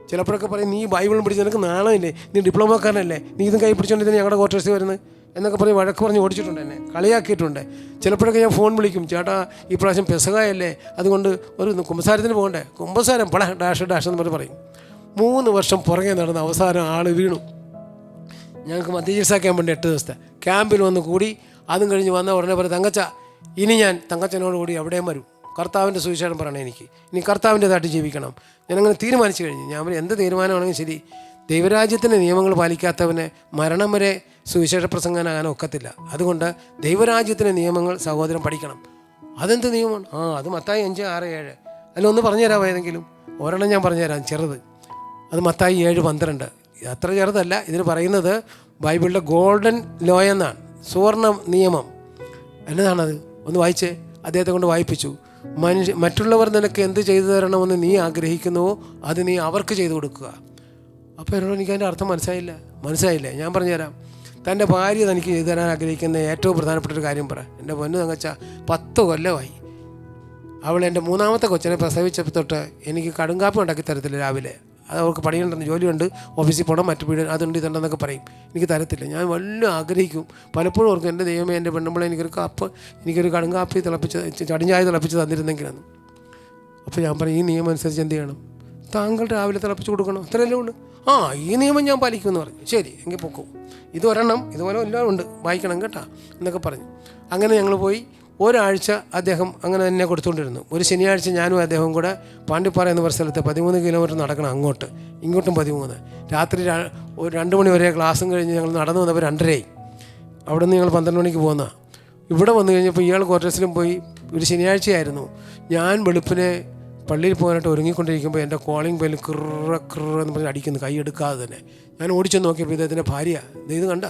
ചിലപ്പോഴൊക്കെ പറയും, നീ ബൈബിളും പിടിച്ച് നിനക്ക് നാണമില്ലേ, നീ ഡിപ്ലോമക്കാരനല്ലേ, നീ ഇതും കൈ പിടിച്ചോണ്ടിരുന്ന ഞങ്ങളുടെ ക്വാർട്ടേഴ്സിൽ വരുന്നത് എന്നൊക്കെ പറഞ്ഞ് വഴക്ക് പറഞ്ഞ് ഓടിച്ചിട്ടുണ്ട്, എന്നെ കളിയാക്കിയിട്ടുണ്ട്. ചിലപ്പോഴൊക്കെ ഞാൻ ഫോൺ വിളിക്കും, ചേട്ടാ ഈ പ്രാവശ്യം പെസകായല്ലേ, അതുകൊണ്ട് ഒരു കുമ്പസാരത്തിന് പോകണ്ടേ, കുമ്പസാരം പട ഡാഷ് ഡാഷ് എന്ന് പറയും. 3 വർഷം പുറകെ നടന്ന അവസാനം ആൾ വീണു. ഞങ്ങൾക്ക് മധ്യചികിത്സാ ക്യാമ്പുണ്ട് 8 ദിവസത്തെ. ക്യാമ്പിൽ വന്ന് കൂടി, അതും കഴിഞ്ഞ് വന്ന ഉടനെ പറയും, തങ്കച്ച ഇനി ഞാൻ തങ്കച്ചനോട് കൂടി അവിടെയും വരും, കർത്താവിൻ്റെ സുവിശേഷം പറയണം, എനിക്ക് ഇനി കർത്താവിൻ്റെതായിട്ട് ജീവിക്കണം. ഞാനങ്ങനെ തീരുമാനിച്ചു കഴിഞ്ഞു. ഞാൻ എന്ത് തീരുമാനമാണെങ്കിലും ശരി, ദൈവരാജ്യത്തിൻ്റെ നിയമങ്ങൾ പാലിക്കാത്തവന് മരണം വരെ സുവിശേഷ പ്രസംഗനാകാൻ ഒക്കത്തില്ല. അതുകൊണ്ട് ദൈവരാജ്യത്തിൻ്റെ നിയമങ്ങൾ സഹോദരൻ പഠിക്കണം. അതെന്ത് നിയമമാണ്? അത് മത്തായി 5, 6, 7. അതിലൊന്ന് പറഞ്ഞുതരാമോ ഏതെങ്കിലും? ഒരെണ്ണം ഞാൻ പറഞ്ഞുതരാം, ചെറുത്. അത് മത്തായി 7, 12. അത്ര ചെറുതല്ല. ഇതിന് പറയുന്നത് ബൈബിളിലെ ഗോൾഡൻ ലോ എന്നാണ്, സുവർണ നിയമം. എന്നതാണത്? ഒന്ന് വായിച്ചേ. അദ്ദേഹത്തെ കൊണ്ട് വായിപ്പിച്ചു. മറ്റുള്ളവർ നിനക്ക് എന്ത് ചെയ്തു തരണമെന്ന് നീ ആഗ്രഹിക്കുന്നുവോ അത് നീ അവർക്ക് ചെയ്തു കൊടുക്കുക. അപ്പോൾ എന്നോട് എനിക്കതിൻ്റെ അർത്ഥം മനസ്സിലായില്ലേ? ഞാൻ പറഞ്ഞുതരാം. തൻ്റെ ഭാര്യ തനിക്ക് ചെയ്തു തരാൻ ആഗ്രഹിക്കുന്ന ഏറ്റവും പ്രധാനപ്പെട്ടൊരു കാര്യം പറ. എൻ്റെ പൊന്നു തങ്കച്ച 10 കൊല്ലമായി അവൾ എൻ്റെ 3ാമത്തെ കൊച്ചിനെ പ്രസവിച്ചപ്പോൾ തൊട്ട് എനിക്ക് കടുങ്കാപ്പി ഉണ്ടാക്കി തരത്തില്ല. രാവിലെ അത് അവർക്ക് പണിയുണ്ടെന്ന്, ജോലിയുണ്ട്, ഓഫീസിൽ പോകണം, മറ്റു വീട് അതുണ്ട് ഇതുണ്ടെന്നൊക്കെ പറയും, എനിക്ക് തരത്തില്ല. ഞാൻ വല്ലതും ആഗ്രഹിക്കും. പലപ്പോഴും ഓർക്കും, എൻ്റെ ദൈവമേ, എൻ്റെ പെണ്ണുമ്പോൾ എനിക്കൊരു കടുങ്കാപ്പി ചടിഞ്ഞായ തിളപ്പിച്ച് തന്നിരുന്നെങ്കിലെന്ന്. അപ്പോൾ ഞാൻ പറയും, ഈ നിയമം അനുസരിച്ച് എന്ത് ചെയ്യണം? താങ്കൾ രാവിലെ തിളപ്പിച്ച് കൊടുക്കണം, അത്രയല്ലേ ഉള്ളൂ. ഈ നിയമം ഞാൻ പാലിക്കുമെന്ന് പറഞ്ഞു. ശരി, എങ്കിൽ പൊക്കും. ഇതൊരെണ്ണം, ഇതുപോലെ എല്ലാം ഉണ്ട്, വായിക്കണം കേട്ടോ എന്നൊക്കെ പറഞ്ഞു. അങ്ങനെ ഞങ്ങൾ പോയി. ഒരാഴ്ച അദ്ദേഹം അങ്ങനെ തന്നെ കൊടുത്തുകൊണ്ടിരുന്നു. ഒരു ശനിയാഴ്ച ഞാനും അദ്ദേഹവും കൂടെ പാണ്ടിപ്പാറ എന്ന ഒരു സ്ഥലത്ത് 13 കിലോമീറ്റർ നടക്കണം, അങ്ങോട്ട് ഇങ്ങോട്ടും 13. രാത്രി 2 മണി വരെ ക്ലാസ്സും കഴിഞ്ഞ് ഞങ്ങൾ നടന്നു വന്നപ്പോൾ 2:30. അവിടെ നിന്ന് ഞങ്ങൾ 12 മണിക്ക് പോകുന്ന. ഇവിടെ വന്നു കഴിഞ്ഞപ്പോൾ ഇയാൾ ക്വാർട്ടേഴ്സിലും പോയി. ഒരു ശനിയാഴ്ചയായിരുന്നു. ഞാൻ വെളുപ്പിനെ പള്ളിയിൽ പോകാനായിട്ട് ഒരുങ്ങിക്കൊണ്ടിരിക്കുമ്പോൾ എൻ്റെ കോളിംഗ് ബെല്ല് എന്ന് പറഞ്ഞ് അടിക്കുന്നു, കൈ എടുക്കാതെ തന്നെ. ഞാൻ ഓടിച്ചു നോക്കിയപ്പോൾ ഇദ്ദേഹത്തിൻ്റെ ഭാര്യ. ഇത് കണ്ട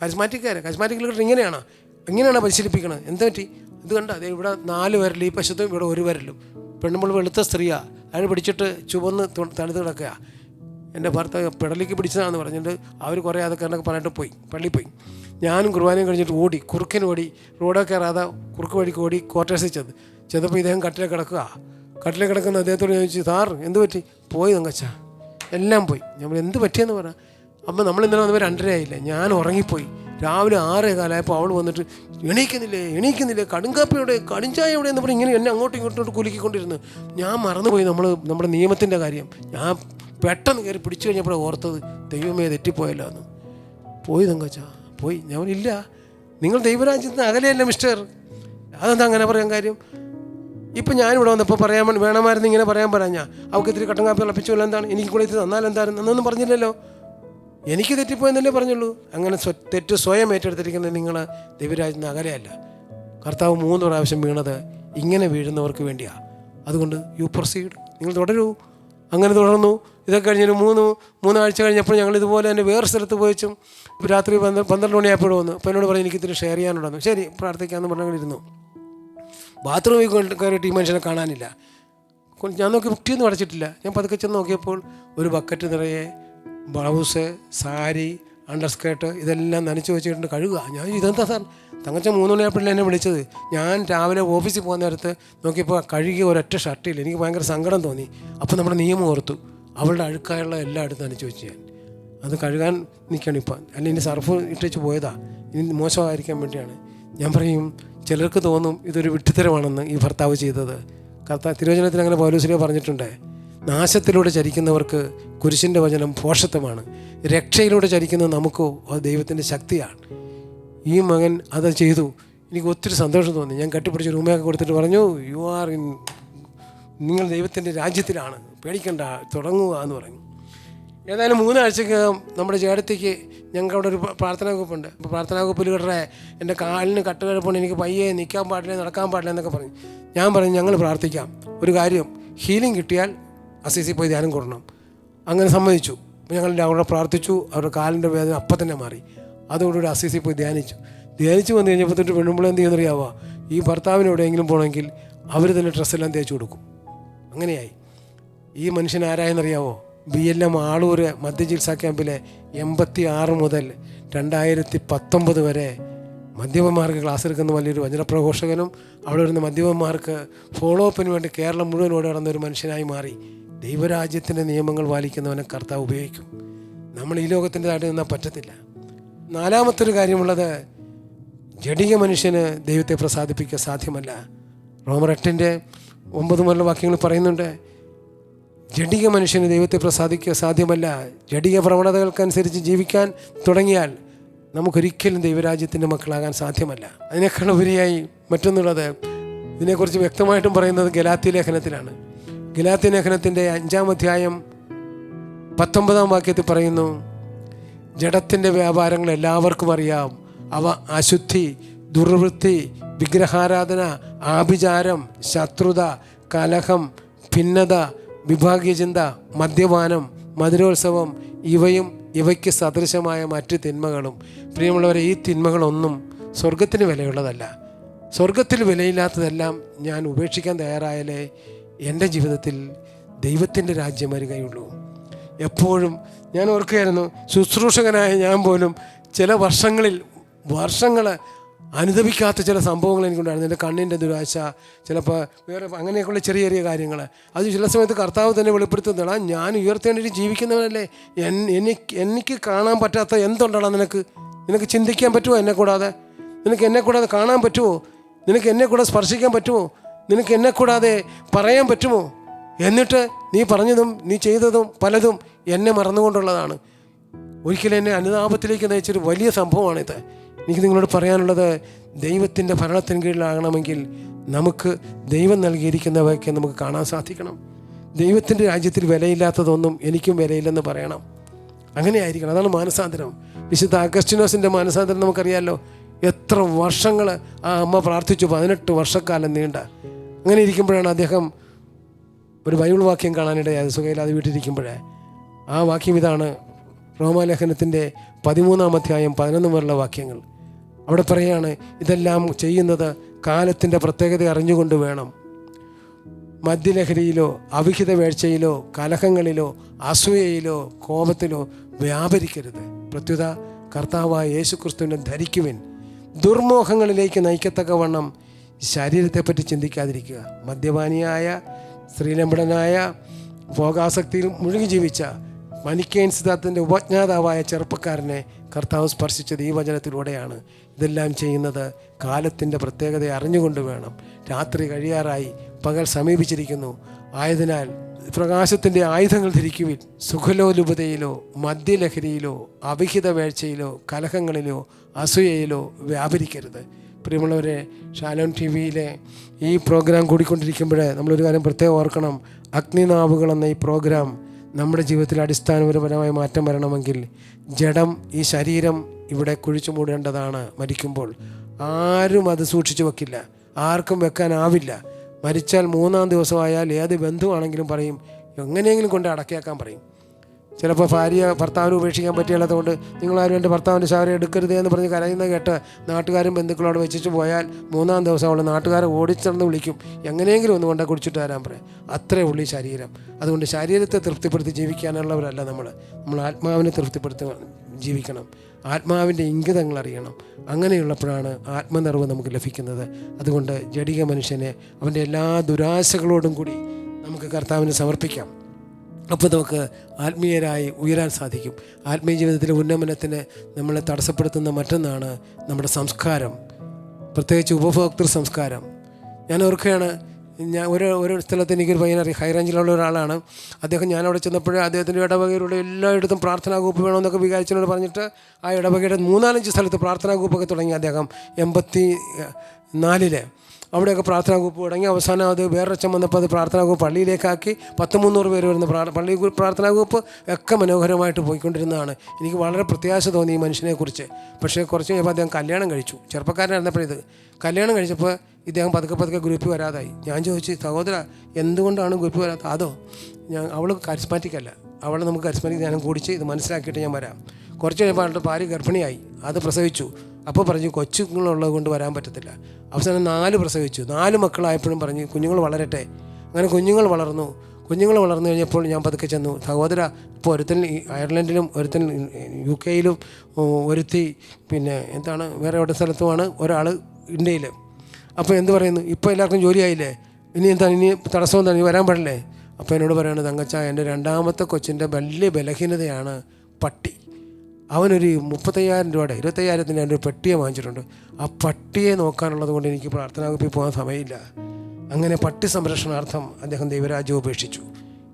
കരിസ്മാറ്റിക് ലീഡർ ഇങ്ങനെയാണ് പരിശീലിപ്പിക്കണത്. എന്താ പറ്റി? ഇത് കണ്ട, അതേ ഇവിടെ 4 വിരൽ, ഈ പശത്തും ഇവിടെ 1 വിരലും. പെണ്ണുമ്പോൾ വെളുത്ത സ്ത്രീയാ, അയാൾ പിടിച്ചിട്ട് ചുവന്ന് തണുത്ത് കിടക്കുക. എൻ്റെ ഭർത്താവ് പെടലിക്ക് പിടിച്ചതാണെന്ന് പറഞ്ഞിട്ട് അവർ കുറേ അതൊക്കെ പറഞ്ഞിട്ട് പോയി, പള്ളിയിൽ പോയി. ഞാനും കുർബാനയും കഴിഞ്ഞിട്ട് ഓടി, കുറുക്കിന് റോഡൊക്കെ കയറാതെ കുറുക്ക് വഴിക്ക് ഓടി ക്വാർട്ടേഴ്സിൽ ചെന്നപ്പോൾ ഇദ്ദേഹം കട്ടിലേക്ക് കിടക്കുന്ന അദ്ദേഹത്തോട് ചോദിച്ചു, സാർ എന്ത് പറ്റി? പോയി തങ്കച്ച, എല്ലാം പോയി. നമ്മൾ എന്ത് പറ്റിയെന്ന് പറയാം. അപ്പം നമ്മൾ ഇന്നലെ വന്നപ്പോൾ 2:30 ആയില്ലേ, ഞാൻ ഉറങ്ങിപ്പോയി. രാവിലെ 6:15 അവൾ വന്നിട്ട് എണീക്കുന്നില്ലേ, കടുങ്കാപ്പിയുടെ കടുഞ്ചായ എവിടെ എന്ന് പറഞ്ഞ് ഇങ്ങനെ എന്നെ അങ്ങോട്ടും ഇങ്ങോട്ടും കുലുക്കിക്കൊണ്ടിരുന്നു. ഞാൻ മറന്നുപോയി നമ്മുടെ നിയമത്തിൻ്റെ കാര്യം. ഞാൻ പെട്ടെന്ന് കയറി പിടിച്ചു കഴിഞ്ഞപ്പോഴാണ് ഓർത്തത്, ദൈവമേ തെറ്റിപ്പോയല്ലോ എന്ന്. പോയി തങ്കച്ച, പോയി. ഞാൻ ഇല്ല, നിങ്ങൾ ദൈവരാജ്യത്തിന് അകലെയല്ല മിസ്റ്റർ. അതെന്താ അങ്ങനെ പറയാൻ കാര്യം? ഇപ്പം ഞാനിവിടെ വന്നപ്പോൾ വേണമായിരുന്നു ഇങ്ങനെ പറയാൻ പറഞ്ഞാൽ അവൾക്ക് ഇത്തിരി കട്ടൻ കാപ്പി തിളപ്പിച്ചു എന്താണ്, എനിക്ക് കൂടെ ഇത് തന്നാൽ എന്തായിരുന്നു എന്നൊന്നും പറഞ്ഞില്ലല്ലോ. എനിക്ക് തെറ്റിപ്പോയെന്നല്ലേ പറഞ്ഞുള്ളൂ. അങ്ങനെ തെറ്റ് സ്വയം ഏറ്റെടുത്തിരിക്കുന്നത് നിങ്ങൾ ദൈവരാജ്യത്തിന് അകലെയല്ല. കർത്താവ് 3 പ്രാവശ്യം വീണത് ഇങ്ങനെ വീഴുന്നവർക്ക് വേണ്ടിയാണ്. അതുകൊണ്ട് യു പ്രൊസീഡ്, നിങ്ങൾ തുടരൂ. അങ്ങനെ തുടർന്നു. ഇതൊക്കെ കഴിഞ്ഞൊരു 3 ആഴ്ച കഴിഞ്ഞപ്പോൾ ഞങ്ങൾ ഇതുപോലെ തന്നെ വേറെ സ്ഥലത്ത് പോയിച്ചും രാത്രി 12 മണിയായപ്പോഴും വന്നു. അപ്പോൾ എന്നോട് പറഞ്ഞു, എനിക്കിത്തിരി ഷെയർ ചെയ്യാനുണ്ടെന്നു. ശരി, പ്രാർത്ഥിക്കാമെന്ന് പറഞ്ഞിരുന്നു. ബാത്റൂമിൽ കയറിയിട്ട് ഈ മനുഷ്യനെ കാണാനില്ല. ഞാൻ നോക്കി കുട്ടിയൊന്നും അടച്ചിട്ടില്ല. ഞാൻ പതുക്കെ ചെന്ന് നോക്കിയപ്പോൾ ഒരു ബക്കറ്റ് നിറയെ ബ്ലൗസ്, സാരി, അണ്ടർസ്കേർട്ട് ഇതെല്ലാം നനച്ച് വെച്ചിട്ടുണ്ട് കഴുകുക. ഞാൻ ഇതെന്താ സാർ? തങ്കച്ച 3 മണിയായപ്പോഴല്ലേ എന്നെ വിളിച്ചത്. ഞാൻ രാവിലെ ഓഫീസിൽ പോകുന്ന നേരത്ത് നോക്കിയപ്പോൾ കഴുകിയ ഒരൊറ്റ ഷർട്ടില്ല. എനിക്ക് ഭയങ്കര സങ്കടം തോന്നി. അപ്പോൾ നമ്മുടെ നിയമം ഓർത്തു. അവളുടെ അഴുക്കായുള്ള എല്ലാം എടുത്ത് നനച്ച് വെച്ച് ഞാൻ അത് കഴുകാൻ നിൽക്കണം ഇപ്പം. അല്ലെങ്കിൽ ഇനി സർഫ് ഇട്ടിച്ച് പോയതാ, ഇനി മോശമായിരിക്കാൻ വേണ്ടിയാണ്. ഞാൻ പറയും, ചിലർക്ക് തോന്നും ഇതൊരു വിഡ്ഢിത്തരമാണെന്ന് ഈ ഭർത്താവ് ചെയ്തത്. തിരുവചനത്തിൽ അങ്ങനെ പൗലോസ് പറഞ്ഞിട്ടുണ്ട്, നാശത്തിലൂടെ ചരിക്കുന്നവർക്ക് കുരിശിൻ്റെ വചനം ഭോഷത്വമാണ്, രക്ഷയിലൂടെ ചരിക്കുന്നത് നമുക്കോ അത് ദൈവത്തിൻ്റെ ശക്തിയാണ്. ഈ മകൻ അത് ചെയ്തു. എനിക്ക് ഒത്തിരി സന്തോഷം തോന്നി. ഞാൻ കെട്ടിപ്പിടിച്ച് റൂമൊക്കെ കൊടുത്തിട്ട് പറഞ്ഞു, നിങ്ങൾ ദൈവത്തിൻ്റെ രാജ്യത്തിലാണ്, പേടിക്കണ്ട, തുടങ്ങുക എന്ന് പറഞ്ഞു. ഏതായാലും 3 ആഴ്ചക്കകം നമ്മുടെ ചേട്ടത്തിക്ക് ഞങ്ങൾക്ക് അവിടെ ഒരു പ്രാർത്ഥനാ ഗ്രൂപ്പുണ്ട്. അപ്പോൾ പ്രാർത്ഥനാ ഗ്രൂപ്പിൽ കിട്ടറേ എൻ്റെ കാലിന് കട്ടുകിഴപ്പുണ്ട്, എനിക്ക് പയ്യെ നിൽക്കാൻ പാടില്ല, നടക്കാൻ പാടില്ല എന്നൊക്കെ പറഞ്ഞു. ഞാൻ പറഞ്ഞു, ഞങ്ങൾ പ്രാർത്ഥിക്കാം. ഒരു കാര്യം, ഹീലിംഗ് കിട്ടിയാൽ അസീസിൽ പോയി ധ്യാനം കൂടണം. അങ്ങനെ സമ്മതിച്ചു. ഞങ്ങൾ അവിടെ പ്രാർത്ഥിച്ചു. അവരുടെ കാലിൻ്റെ വേദന അപ്പം തന്നെ മാറി. അതോടുകൂടി അസീസിൽ പോയി ധ്യാനിച്ചു വന്നു കഴിഞ്ഞപ്പോൾ തൊട്ട് പെണ്ണുമ്പോൾ എന്ത് ചെയ്യുന്നറിയാവോ, ഈ ഭർത്താവിന് എവിടെയെങ്കിലും പോകണമെങ്കിൽ അവർ തന്നെ ഡ്രസ്സെല്ലാം തേച്ച് കൊടുക്കും. അങ്ങനെയായി. ഈ മനുഷ്യൻ ആരായെന്നറിയാവോ? BLM ആളൂർ മധ്യചികിത്സാ ക്യാമ്പിലെ 86 മുതൽ 2019 വരെ മദ്യപന്മാർക്ക് ക്ലാസ് എടുക്കുന്ന വലിയൊരു വചനപ്രഘോഷകനും അവിടെ വരുന്ന മദ്യപന്മാർക്ക് ഫോളോ അപ്പിന് വേണ്ടി കേരളം മുഴുവൻ ഓടി നടന്ന ഒരു മനുഷ്യനായി മാറി. ദൈവരാജ്യത്തിൻ്റെ നിയമങ്ങൾ പാലിക്കുന്നവനെ കർത്താവ് ഉപയോഗിക്കും. നമ്മൾ ഈ ലോകത്തിൻ്റെതായിട്ട് നിന്നാൽ പറ്റത്തില്ല. നാലാമത്തൊരു കാര്യമുള്ളത്, ജഡിക മനുഷ്യന് ദൈവത്തെ പ്രസാദിപ്പിക്കുക സാധ്യമല്ല. റോമർ 8:9 മുതലുള്ള വാക്യങ്ങൾ പറയുന്നുണ്ട്, ജഡിക മനുഷ്യന് ദൈവത്തെ പ്രസാദിക്കുക സാധ്യമല്ല. ജഡിക പ്രവണതകൾക്കനുസരിച്ച് ജീവിക്കാൻ തുടങ്ങിയാൽ നമുക്കൊരിക്കലും ദൈവരാജ്യത്തിൻ്റെ മക്കളാകാൻ സാധ്യമല്ല. അതിനേക്കാൾ ഉപരിയായി മറ്റൊന്നുള്ളത്, ഇതിനെക്കുറിച്ച് വ്യക്തമായിട്ടും പറയുന്നത് ഗലാത്യ ലേഖനത്തിലാണ്. ഗലാത്യ ലേഖനത്തിൻ്റെ 5-ാം അധ്യായം 19-ാം വാക്യത്തിൽ പറയുന്നു, ജഡത്തിൻ്റെ വ്യാപാരങ്ങൾ എല്ലാവർക്കും അറിയാം. അവ അശുദ്ധി, ദുർവൃത്തി, വിഗ്രഹാരാധന, ആഭിചാരം, ശത്രുത, കലഹം, ഭിന്നത, വിഭാഗീയ ചിന്ത, മദ്യപാനം, മധുരോത്സവം, ഇവയ്ക്ക് സദൃശമായ മറ്റ് തിന്മകളും. പ്രിയമുള്ളവരെ, ഈ തിന്മകളൊന്നും സ്വർഗത്തിന് വിലയുള്ളതല്ല. സ്വർഗത്തിൽ വിലയില്ലാത്തതെല്ലാം ഞാൻ ഉപേക്ഷിക്കാൻ തയ്യാറായാലേ എൻ്റെ ജീവിതത്തിൽ ദൈവത്തിൻ്റെ രാജ്യം വരികയുള്ളൂ. എപ്പോഴും ഞാൻ ഓർക്കുകയായിരുന്നു, ശുശ്രൂഷകനായ ഞാൻ പോലും ചില വർഷങ്ങൾ അനുദപിക്കാത്ത ചില സംഭവങ്ങൾ എനിക്കുണ്ടായിരുന്നു. എൻ്റെ കണ്ണിൻ്റെ ദുരാശ, ചിലപ്പോൾ വേറെ അങ്ങനെയൊക്കെയുള്ള ചെറിയ ചെറിയ കാര്യങ്ങൾ. അത് ചില സമയത്ത് കർത്താവ് തന്നെ വെളിപ്പെടുത്തുന്നതാണ്, ഞാൻ ഉയർത്തേണ്ടിട്ട് ജീവിക്കുന്നവനല്ലേ, എനിക്ക് കാണാൻ പറ്റാത്ത എന്തുണ്ടാണ് നിനക്ക് ചിന്തിക്കാൻ പറ്റുമോ? നിനക്ക് എന്നെ കൂടാതെ കാണാൻ പറ്റുമോ? നിനക്ക് എന്നെ കൂടെ സ്പർശിക്കാൻ പറ്റുമോ? നിനക്ക് എന്നെ കൂടാതെ പറയാൻ പറ്റുമോ? എന്നിട്ട് നീ പറഞ്ഞതും നീ ചെയ്തതും പലതും എന്നെ മറന്നുകൊണ്ടുള്ളതാണ്. ഒരിക്കലും എന്നെ അനുതാപത്തിലേക്ക് നയിച്ചൊരു വലിയ സംഭവമാണിത്. എനിക്ക് നിങ്ങളോട് പറയാനുള്ളത്, ദൈവത്തിൻ്റെ ഭരണത്തിന് കീഴിലാകണമെങ്കിൽ നമുക്ക് ദൈവം നൽകിയിരിക്കുന്നവയൊക്കെ നമുക്ക് കാണാൻ സാധിക്കണം. ദൈവത്തിൻ്റെ രാജ്യത്തിൽ വിലയില്ലാത്തതൊന്നും എനിക്കും വിലയില്ലെന്ന് പറയണം. അങ്ങനെ ആയിരിക്കണം. അതാണ് മാനസാന്തരം. വിശുദ്ധ അഗസ്റ്റിനോസിൻ്റെ മാനസാന്തരം നമുക്കറിയാമല്ലോ. എത്ര വർഷങ്ങൾ ആ അമ്മ പ്രാർത്ഥിച്ചു, 18 വർഷക്കാലം നീണ്ട. അങ്ങനെ ഇരിക്കുമ്പോഴാണ് അദ്ദേഹം ഒരു ബൈബിൾ വാക്യം കാണാനിടയായത്. സുഖയില്ലാതെ വീട്ടിലിരിക്കുമ്പോഴേ ആ വാക്യം ഇതാണ്, റോമാലേഖനത്തിൻ്റെ 13-ാം അധ്യായം 11 മുതലുള്ള വാക്യങ്ങൾ. അവിടെ പറയുകയാണ്, ഇതെല്ലാം ചെയ്യുന്നത് കാലത്തിൻ്റെ പ്രത്യേകത അറിഞ്ഞുകൊണ്ട് വേണം. മദ്യലഹരിയിലോ അവിഹിത വേഴ്ചയിലോ കലഹങ്ങളിലോ അസൂയയിലോ കോപത്തിലോ വ്യാപരിക്കരുത്. പ്രത്യുത കർത്താവായ യേശുക്രിസ്തുവിനെ ധരിക്കുവിൻ. ദുർമോഹങ്ങളിലേക്ക് നയിക്കത്തക്കവണ്ണം ശരീരത്തെപ്പറ്റി ചിന്തിക്കാതിരിക്കുക. മദ്യപാനിയായ, സ്ത്രീലംബടനായ, ഭോഗാസക്തിയിൽ മുഴുകി ജീവിച്ച മനിക്കേൻ സിദ്ധാന്തത്തിൻ്റെ ഉപജ്ഞാതാവായ ചെറുപ്പക്കാരനെ കർത്താവ് സ്പർശിച്ചത് ഈ വചനത്തിലൂടെയാണ്. ഇതെല്ലാം ചെയ്യുന്നത് കാലത്തിൻ്റെ പ്രത്യേകത അറിഞ്ഞുകൊണ്ട് വേണം. രാത്രി കഴിയാറായി, പകൽ സമീപിച്ചിരിക്കുന്നു. ആയതിനാൽ പ്രകാശത്തിൻ്റെ ആയുധങ്ങൾ ധരിക്കുവിൻ. സുഖലോലുപതയിലോ മദ്യലഹരിയിലോ അവിഹിത വേഴ്ചയിലോ കലഹങ്ങളിലോ അസൂയയിലോ വ്യാപരിക്കരുത്. പ്രിയമുള്ളവരെ, ഷാലോം TV-യിലെ ഈ പ്രോഗ്രാം കൂടിക്കൊണ്ടിരിക്കുമ്പോൾ നമ്മളൊരു കാര്യം പ്രത്യേകം ഓർക്കണം. അഗ്നിനാവുകൾ എന്ന ഈ പ്രോഗ്രാം നമ്മുടെ ജീവിതത്തിൽ അടിസ്ഥാനപരമായ മാറ്റം വരണമെങ്കിൽ ജഡം, ഈ ശരീരം ഇവിടെ കുഴിച്ചു മൂടേണ്ടതാണ്. മരിക്കുമ്പോൾ ആരും അത് സൂക്ഷിച്ചു വെക്കില്ല, ആർക്കും വെക്കാനാവില്ല. മരിച്ചാൽ 3-ാം ദിവസമായാൽ ഏത് ബന്ധുവാണെങ്കിലും പറയും, എങ്ങനെയെങ്കിലും കൊണ്ട് അടക്കിയാക്കാൻ പറയും. ചിലപ്പോൾ ഭാര്യ ഭർത്താവിന് ഉപേക്ഷിക്കാൻ പറ്റില്ലാത്തതുകൊണ്ട് നിങ്ങളാരും എൻ്റെ ഭർത്താവിൻ്റെ ശവരം എടുക്കരുത് എന്ന് പറഞ്ഞ് കരയുന്ന കേട്ട് നാട്ടുകാരും ബന്ധുക്കളോട് വെച്ചിട്ട് പോയാൽ 3-ാം ദിവസം അവൾ നാട്ടുകാരെ ഓടിച്ചെന്ന് വിളിക്കും, എങ്ങനെയെങ്കിലും ഒന്ന് കൊണ്ട് കുടിച്ചിട്ട് വരാൻ പറയും. അത്രേ ഉള്ളൂ ഈ ശരീരം. അതുകൊണ്ട് ശരീരത്തെ തൃപ്തിപ്പെടുത്തി ജീവിക്കാനുള്ളവരല്ല നമ്മൾ ആത്മാവിനെ തൃപ്തിപ്പെടുത്തി ജീവിക്കണം. ആത്മാവിൻ്റെ ഇംഗിതങ്ങൾ അറിയണം. അങ്ങനെയുള്ളപ്പോഴാണ് ആത്മനിർവ് നമുക്ക് ലഭിക്കുന്നത്. അതുകൊണ്ട് ജഡിക മനുഷ്യനെ അവൻ്റെ എല്ലാ ദുരാശകളോടും കൂടി നമുക്ക് കർത്താവിന് സമർപ്പിക്കാം. അപ്പോൾ നമുക്ക് ആത്മീയരായി ഉയരാൻ സാധിക്കും. ആത്മീയ ജീവിതത്തിലെ ഉന്നമനത്തിന് നമ്മളെ തടസ്സപ്പെടുത്തുന്ന മറ്റൊന്നാണ് നമ്മുടെ സംസ്കാരം, പ്രത്യേകിച്ച് ഉപഭോക്തൃ സംസ്കാരം. ഞാൻ ഓർക്കുകയാണ്, ഒരു സ്ഥലത്ത് എനിക്കൊരു പയ്യനറിയാം, ഹൈറേഞ്ചിലുള്ള ഒരാളാണ് അദ്ദേഹം. ഞാനവിടെ ചെന്നപ്പോഴേ അദ്ദേഹത്തിൻ്റെ ഇടവകയിലുള്ള എല്ലായിടത്തും പ്രാർത്ഥനാ ഗ്രൂപ്പ് വേണമെന്നൊക്കെ വികാരിച്ചതിനോട് പറഞ്ഞിട്ട് ആ ഇടവകയുടെ 3-4 സ്ഥലത്ത് പ്രാർത്ഥനാ ഗ്രൂപ്പൊക്കെ തുടങ്ങി അദ്ദേഹം. 84 അവിടെയൊക്കെ പ്രാർത്ഥനാ ഗ്രൂപ്പ് തുടങ്ങി. അവസാനം അത് വേറൊച്ചം വന്നപ്പോൾ അത് പ്രാർത്ഥനാ ഗ്രൂപ്പ് പള്ളിയിലേക്കാക്കി. 200-300 പേര് വരുന്ന പള്ളി പ്രാർത്ഥനാ ഗ്രൂപ്പ് ഒക്കെ മനോഹരമായിട്ട് പോയിക്കൊണ്ടിരുന്നതാണ്. എനിക്ക് വളരെ പ്രത്യാശ തോന്നി ഈ മനുഷ്യനെക്കുറിച്ച്. പക്ഷേ കുറച്ച് കഴിഞ്ഞപ്പോൾ അദ്ദേഹം കല്യാണം കഴിച്ചു. ചെറുപ്പക്കാരനായിരുന്നപ്പോഴിത് കല്യാണം കഴിച്ചപ്പോൾ ഇദ്ദേഹം പതുക്കെ ഗ്രൂപ്പിൽ വരാതായി. ഞാൻ ചോദിച്ചു, സഹോദര എന്തുകൊണ്ടാണ് ഗ്രൂപ്പിൽ വരാത്തത്? അതോ അവൾ കരിസ്മാറ്റിക് അല്ല, അവളെ നമുക്ക് കരിസ്മാറ്റിക് ധ്യാനം കൂടിച്ച് ഇത് മനസ്സിലാക്കിയിട്ട് ഞാൻ വരാം. കുറച്ച് കഴിയുമ്പോൾ അവളുടെ ഭാര്യ ഗർഭിണിയായി, അത് പ്രസവിച്ചു. അപ്പോൾ പറഞ്ഞു കൊച്ചുങ്ങളുള്ളത് കൊണ്ട് വരാൻ പറ്റത്തില്ല. അവസാനം 4 പ്രസവിച്ചു. 4 മക്കളായപ്പോഴും പറഞ്ഞു കുഞ്ഞുങ്ങൾ വളരട്ടെ. അങ്ങനെ കുഞ്ഞുങ്ങൾ വളർന്നു കഴിഞ്ഞപ്പോൾ ഞാൻ പതുക്കെ ചെന്നു, സഹോദര ഇപ്പോൾ ഒരുത്തൻ അയർലൻഡിലും ഒരുത്തൻ UK ഒരുത്തി പിന്നെ വേറെ എവിടെ സ്ഥലത്തുമാണ്, ഒരാൾ ഇന്ത്യയിൽ. അപ്പോൾ എന്ത് പറയുന്നു, ഇപ്പോൾ എല്ലാവർക്കും ജോലിയായില്ലേ, ഇനി തടസ്സം എന്താണ്, ഇനി വരാൻ പാടില്ലേ? അപ്പോൾ എന്നോട് പറയുന്നത്, തങ്കച്ചാ എൻ്റെ 2ാമത്തെ കൊച്ചിൻ്റെ വലിയ ബലഹീനതയാണ് പട്ടി. അവനൊരു 35,000 രൂപയുടെ 25,000 ഒരു പെട്ടിയെ വാങ്ങിച്ചിട്ടുണ്ട്. ആ പട്ടിയെ നോക്കാനുള്ളത് കൊണ്ട് എനിക്ക് പ്രാർത്ഥനാ ഗ്രൂപ്പിൽ പോകാൻ സമയമില്ല. അങ്ങനെ പട്ടി സംരക്ഷണാർത്ഥം അദ്ദേഹം ദൈവരാജ്യം ഉപേക്ഷിച്ചു.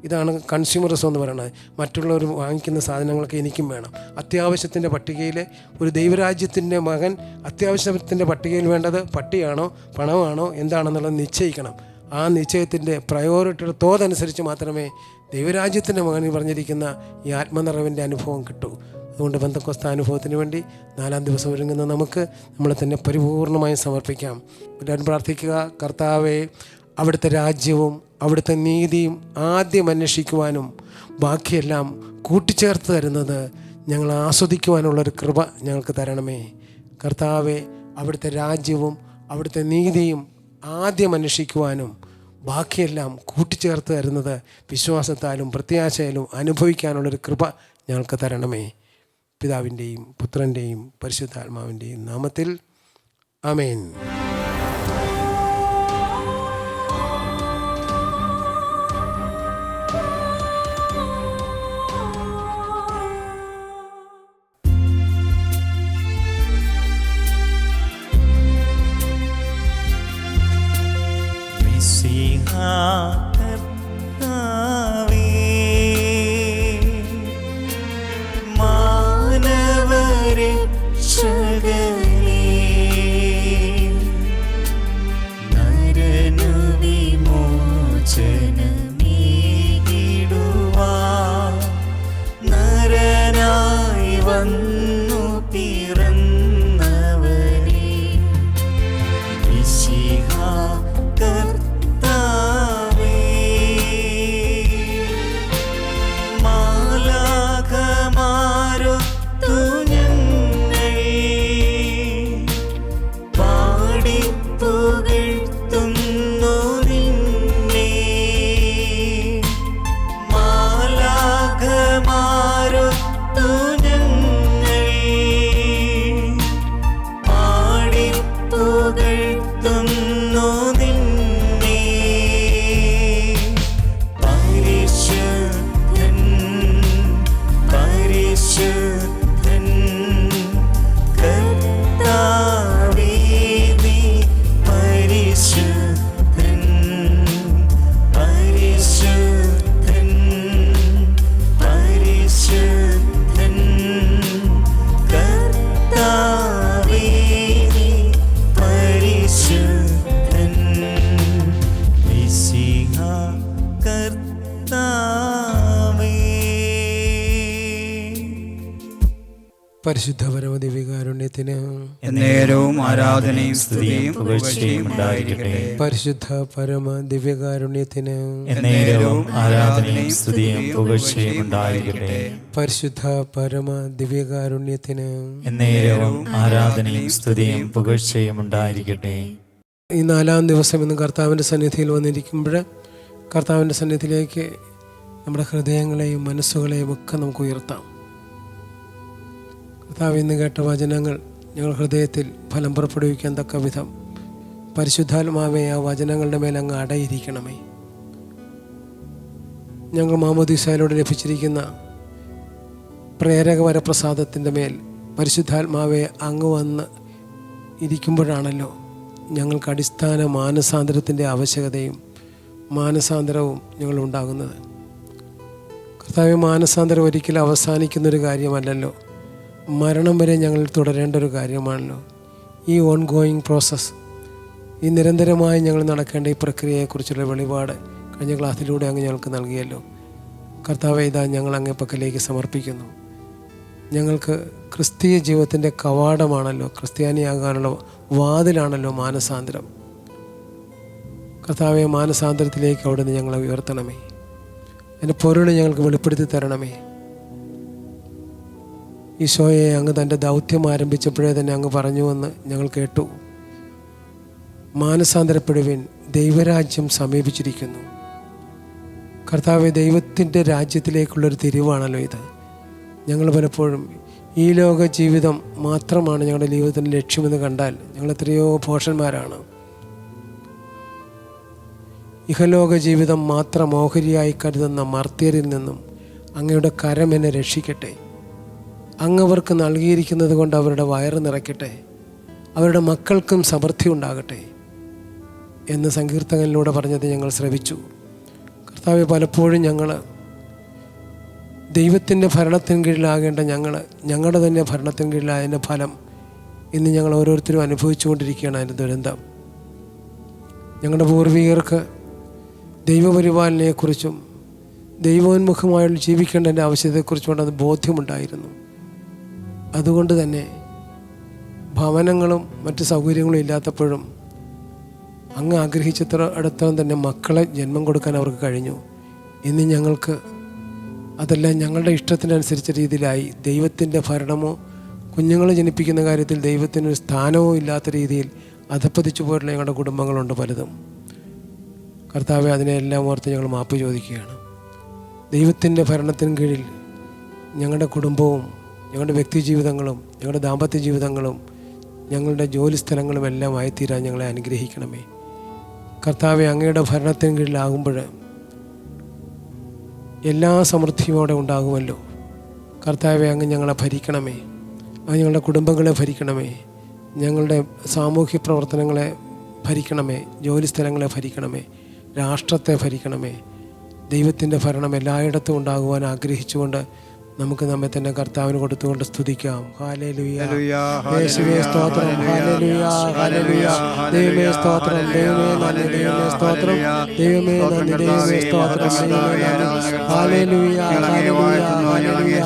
ഇതാണ് കൺസ്യൂമറിസം എന്ന് പറയുന്നത്. മറ്റുള്ളവർ വാങ്ങിക്കുന്ന സാധനങ്ങളൊക്കെ എനിക്കും വേണം. അത്യാവശ്യത്തിൻ്റെ പട്ടികയിൽ ഒരു ദൈവരാജ്യത്തിൻ്റെ മകൻ അത്യാവശ്യത്തിൻ്റെ പട്ടികയിൽ വേണ്ടത് പട്ടിയാണോ പണമാണോ എന്താണെന്നുള്ളത് നിശ്ചയിക്കണം. ആ നിശ്ചയത്തിൻ്റെ പ്രയോറിറ്റിയുടെ തോതനുസരിച്ച് മാത്രമേ ദൈവരാജ്യത്തിൻ്റെ മകനിൽ പറഞ്ഞിരിക്കുന്ന ഈ ആത്മനിറവിൻ്റെ അനുഭവം കിട്ടൂ. അതുകൊണ്ട് പെന്തക്കോസ്ത അനുഭവത്തിന് വേണ്ടി 4-ാം ദിവസം ഒരുങ്ങുന്ന നമുക്ക് നമ്മളെ തന്നെ പരിപൂർണമായും സമർപ്പിക്കാം. എല്ലാവരും പ്രാർത്ഥിക്കുക. കർത്താവേ, അവിടുത്തെ രാജ്യവും അവിടുത്തെ നീതിയും ആദ്യം അന്വേഷിക്കുവാനും ബാക്കിയെല്ലാം കൂട്ടിച്ചേർത്ത് തരുന്നത് ഞങ്ങൾ ആസ്വദിക്കുവാനുള്ളൊരു കൃപ ഞങ്ങൾക്ക് തരണമേ. കർത്താവെ, അവിടുത്തെ രാജ്യവും അവിടുത്തെ നീതിയും ആദ്യം അന്വേഷിക്കുവാനും ബാക്കിയെല്ലാം കൂട്ടിച്ചേർത്ത് തരുന്നത് വിശ്വാസത്താലും പ്രത്യാശയിലും അനുഭവിക്കാനുള്ളൊരു കൃപ ഞങ്ങൾക്ക് തരണമേ. പിതാവിൻ്റെയും പുത്രൻ്റെയും പരിശുദ്ധാത്മാവിൻ്റെയും നാമത്തിൽ ആമേൻ. പരിശുദ്ധ പരമദിവ്യകാരുണ്യത്തിന് എന്നേരവും ആരാധനയും സ്തുതിയും പുകഴ്ചയും ഉണ്ടായിരിക്കട്ടെ. പരിശുദ്ധ പരമദിവ്യകാരുണ്യത്തിന് എന്നേരവും ആരാധനയും സ്തുതിയും പുകഴ്ചയും ഉണ്ടായിരിക്കട്ടെ. പരിശുദ്ധ പരമദിവ്യകാരുണ്യത്തിന് എന്നേരവും ആരാധനയും സ്തുതിയും പുകഴ്ചയും ഉണ്ടായിരിക്കട്ടെ. ഈ 4-ാം ദിവസം ഇന്ന് കർത്താവിൻ്റെ സന്നിധിയിൽ വന്നിരിക്കുമ്പോൾ കർത്താവിൻ്റെ സന്നിധിയിലേക്ക് നമ്മുടെ ഹൃദയങ്ങളെയും മനസ്സുകളെയും ഒക്കെ നമുക്ക് ഉയർത്താം. കർത്താവ് ഇന്ന് കേട്ട വചനങ്ങൾ ഞങ്ങൾ ഹൃദയത്തിൽ ഫലം പുറപ്പെടുവിക്കാൻ തക്ക വിധം പരിശുദ്ധാത്മാവെ ആ വചനങ്ങളുടെ മേൽ അങ്ങ് അടയിരിക്കണമേ. ഞങ്ങൾ മാമോദീസയിലൂടെ ലഭിച്ചിരിക്കുന്ന പ്രേരക വരപ്രസാദത്തിൻ്റെ മേൽ പരിശുദ്ധാത്മാവെ അങ്ങ് വന്ന് ഇരിക്കുമ്പോഴാണല്ലോ ഞങ്ങൾക്ക് അടിസ്ഥാന മാനസാന്തരത്തിൻ്റെ ആവശ്യകതയും മാനസാന്തരവും ഞങ്ങളുണ്ടാകുന്നത്. കർത്താവ്, മാനസാന്തരം ഒരിക്കലും അവസാനിക്കുന്നൊരു കാര്യമല്ലല്ലോ, മരണം വരെ ഞങ്ങൾ തുടരേണ്ട ഒരു കാര്യമാണല്ലോ. ഈ ഓൺഗോയിങ് പ്രോസസ്സ്, ഈ നിരന്തരമായി ഞങ്ങൾ നടക്കേണ്ട ഈ പ്രക്രിയയെക്കുറിച്ചുള്ള വെളിപാട് കഴിഞ്ഞ ക്ലാസ്സിലൂടെ അങ്ങ് ഞങ്ങൾക്ക് നൽകിയല്ലോ. കർത്താവേ, ഇതാ ഞങ്ങൾ അങ്ങേ പക്കലേക്ക് സമർപ്പിക്കുന്നു. ഞങ്ങൾക്ക് ക്രിസ്തീയ ജീവിതത്തിൻ്റെ കവാടമാണല്ലോ, ക്രിസ്ത്യാനിയാകാനുള്ള വാതിലാണല്ലോ മാനസാന്തരം. കർത്താവെ, മാനസാന്തരത്തിലേക്ക് അവിടുന്ന് ഞങ്ങളെ ഉയർത്തണമേ. അതിൻ്റെ പൊരുൾ ഞങ്ങൾക്ക് വെളിപ്പെടുത്തി തരണമേ. ഈശോയെ അങ്ങ് തൻ്റെ ദൗത്യം ആരംഭിച്ചപ്പോഴേ തന്നെ അങ്ങ് പറഞ്ഞുവെന്ന് ഞങ്ങൾ കേട്ടു. മാനസാന്തരപ്പെടുവിൻ, ദൈവരാജ്യം സമീപിച്ചിരിക്കുന്നു. കർത്താവെ, ദൈവത്തിൻ്റെ രാജ്യത്തിലേക്കുള്ളൊരു തിരിവാണല്ലോ ഇത്. ഞങ്ങൾ പലപ്പോഴും ഈ ലോക ജീവിതം മാത്രമാണ് ഞങ്ങളുടെ ജീവിതത്തിൻ്റെ ലക്ഷ്യമെന്ന് കണ്ടാൽ ഞങ്ങൾ എത്രയോ ഭോഷന്മാരാണ്. ഇഹലോക ജീവിതം മാത്രം ഓഹരിയായി കരുതുന്ന മർത്യരിൽ നിന്നും അങ്ങയുടെ കരം എന്നെ രക്ഷിക്കട്ടെ. അങ്ങ് അവർക്ക് നൽകിയിരിക്കുന്നത് കൊണ്ട് അവരുടെ വയറ് നിറയ്ക്കട്ടെ, അവരുടെ മക്കൾക്കും സമൃദ്ധി ഉണ്ടാകട്ടെ എന്ന് സങ്കീർത്തകനിലൂടെ പറഞ്ഞത് ഞങ്ങൾ ശ്രവിച്ചു. കർത്താവെ, പലപ്പോഴും ഞങ്ങൾ ദൈവത്തിൻ്റെ ഭരണത്തിന് കീഴിലാകേണ്ട ഞങ്ങളുടെ തന്നെ ഭരണത്തിന് കീഴിലായതിൻ്റെ ഫലം ഇന്ന് ഞങ്ങൾ ഓരോരുത്തരും അനുഭവിച്ചു കൊണ്ടിരിക്കുകയാണ്. അതിൻ്റെ ദുരന്തം ഞങ്ങളുടെ പൂർവികർക്ക് ദൈവപരിപാലനയെക്കുറിച്ചും ദൈവോന്മുഖമായി ജീവിക്കേണ്ടതിൻ്റെ ആവശ്യത്തെക്കുറിച്ചും അത് ബോധ്യമുണ്ടായിരുന്നു. അതുകൊണ്ട് തന്നെ ഭവനങ്ങളും മറ്റ് സൗകര്യങ്ങളും ഇല്ലാത്തപ്പോഴും അങ്ങ് ആഗ്രഹിച്ചിടത്തോളം തന്നെ മക്കളെ ജന്മം കൊടുക്കാൻ അവർക്ക് കഴിഞ്ഞു. ഇന്ന് ഞങ്ങൾക്ക് അതെല്ലാം ഞങ്ങളുടെ ഇഷ്ടത്തിനനുസരിച്ച രീതിയിലായി. ദൈവത്തിൻ്റെ ഭരണമോ കുഞ്ഞുങ്ങളെ ജനിപ്പിക്കുന്ന കാര്യത്തിൽ ദൈവത്തിനൊരു സ്ഥാനമോ ഇല്ലാത്ത രീതിയിൽ അധപ്പതിച്ചു പോയിട്ടുള്ള ഞങ്ങളുടെ കുടുംബങ്ങളുണ്ട് പലതും. കർത്താവെ, അതിനെല്ലാം ഓർത്ത് ഞങ്ങൾ മാപ്പ് ചോദിക്കുകയാണ്. ദൈവത്തിൻ്റെ ഭരണത്തിന് കീഴിൽ ഞങ്ങളുടെ കുടുംബവും ഞങ്ങളുടെ വ്യക്തി ജീവിതങ്ങളും ഞങ്ങളുടെ ദാമ്പത്യ ജീവിതങ്ങളും ഞങ്ങളുടെ ജോലി സ്ഥലങ്ങളും എല്ലാം ആയിത്തീരാൻ ഞങ്ങളെ അനുഗ്രഹിക്കണമേ. കർത്താവെ, അങ്ങയുടെ ഭരണത്തിന് കീഴിലാകുമ്പോൾ എല്ലാ സമൃദ്ധിയും അവിടെ ഉണ്ടാകുമല്ലോ. കർത്താവെ, അങ്ങ് ഞങ്ങളെ ഭരിക്കണമേ. അങ്ങ് ഞങ്ങളുടെ കുടുംബങ്ങളെ ഭരിക്കണമേ, ഞങ്ങളുടെ സാമൂഹ്യ പ്രവർത്തനങ്ങളെ ഭരിക്കണമേ, ജോലി സ്ഥലങ്ങളെ ഭരിക്കണമേ, രാഷ്ട്രത്തെ ഭരിക്കണമേ. ദൈവത്തിൻ്റെ ഭരണം എല്ലായിടത്തും ഉണ്ടാകുവാൻ ആഗ്രഹിച്ചുകൊണ്ട് നമുക്ക് നമ്മെ തന്നെ കർത്താവിന് കൊടുത്തുകൊണ്ട് സ്തുതിക്കാം. ഹല്ലേലൂയ, യേശുവേ സ്തോത്രം, ഹല്ലേലൂയ, ഹല്ലേലൂയ. ദൈവമേ സ്തോത്രം, ദൈവമേ നന്ദി, ദൈവമേ സ്തോത്രം, ദൈവമേ നന്ദി, ദൈവമേ സ്തോത്രം, ദൈവമേ നന്ദി. Hallelujah, hallelujah, hallelujah.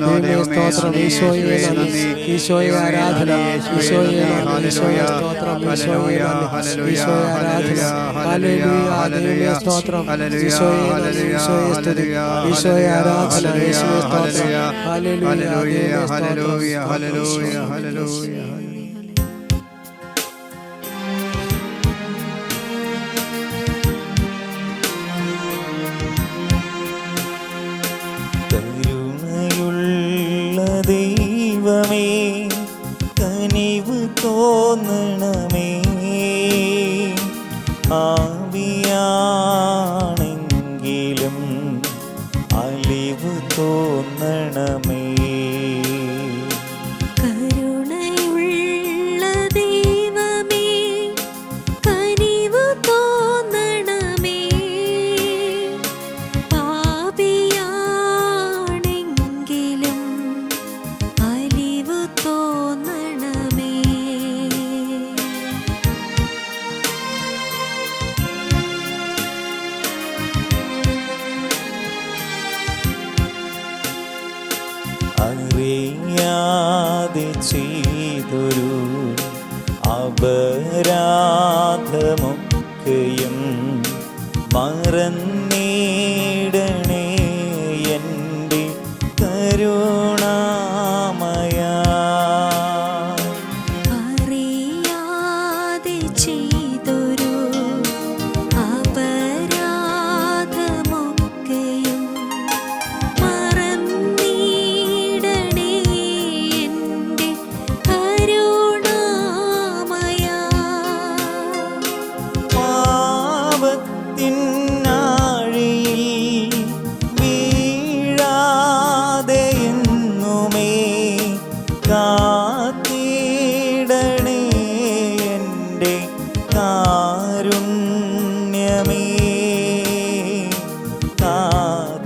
ദൈവമേ സ്തോത്രം, ഈശോയെ നന്ദി, ഈശോയെ ആരാധന, ഈശോയെ നന്ദി, ഈശോയെ സ്തോത്രം, ഈശോയെ നന്ദി, ഈശോയെ ആരാധന. ഹല്ലേലൂയ, ദൈവമേ സ്തോത്രം, ഈശോയെ നന്ദി, ഈശോയെ സ്തുതി, ഈശോയെ ആരാധന, യേശുവേ സ്തോത്രം. Hallelujah, hallelujah, hallelujah, hallelujah. കരുണയുള്ള ദൈവമേ, കനിവ് തോന്നണമേ, ആവിയാണെങ്കിലും അലിവ് തോന്നണമേ. കരുണയുള്ള ദൈവമേ, കനിവ് തോന്നണമേ, പാപിയാണെങ്കിലും അലിവ് തോന്നണമേ. അറിയാതെ ചെയ്തൊരു അപരാധമൊക്കെയും മറന്നിടണേ എൻ്റെ കരുണാമയ. അറിയാതെ ചെയ്തൊരു അപരാധമൊക്കെയും മറന്നിടണേ എൻ്റെ കരുണാമയ. പാപത്തിൻ ആഴിയിൽ വീഴാതെ എന്നുമേ കാത്തിടണേ എൻ്റെ കാരുണ്യമേ,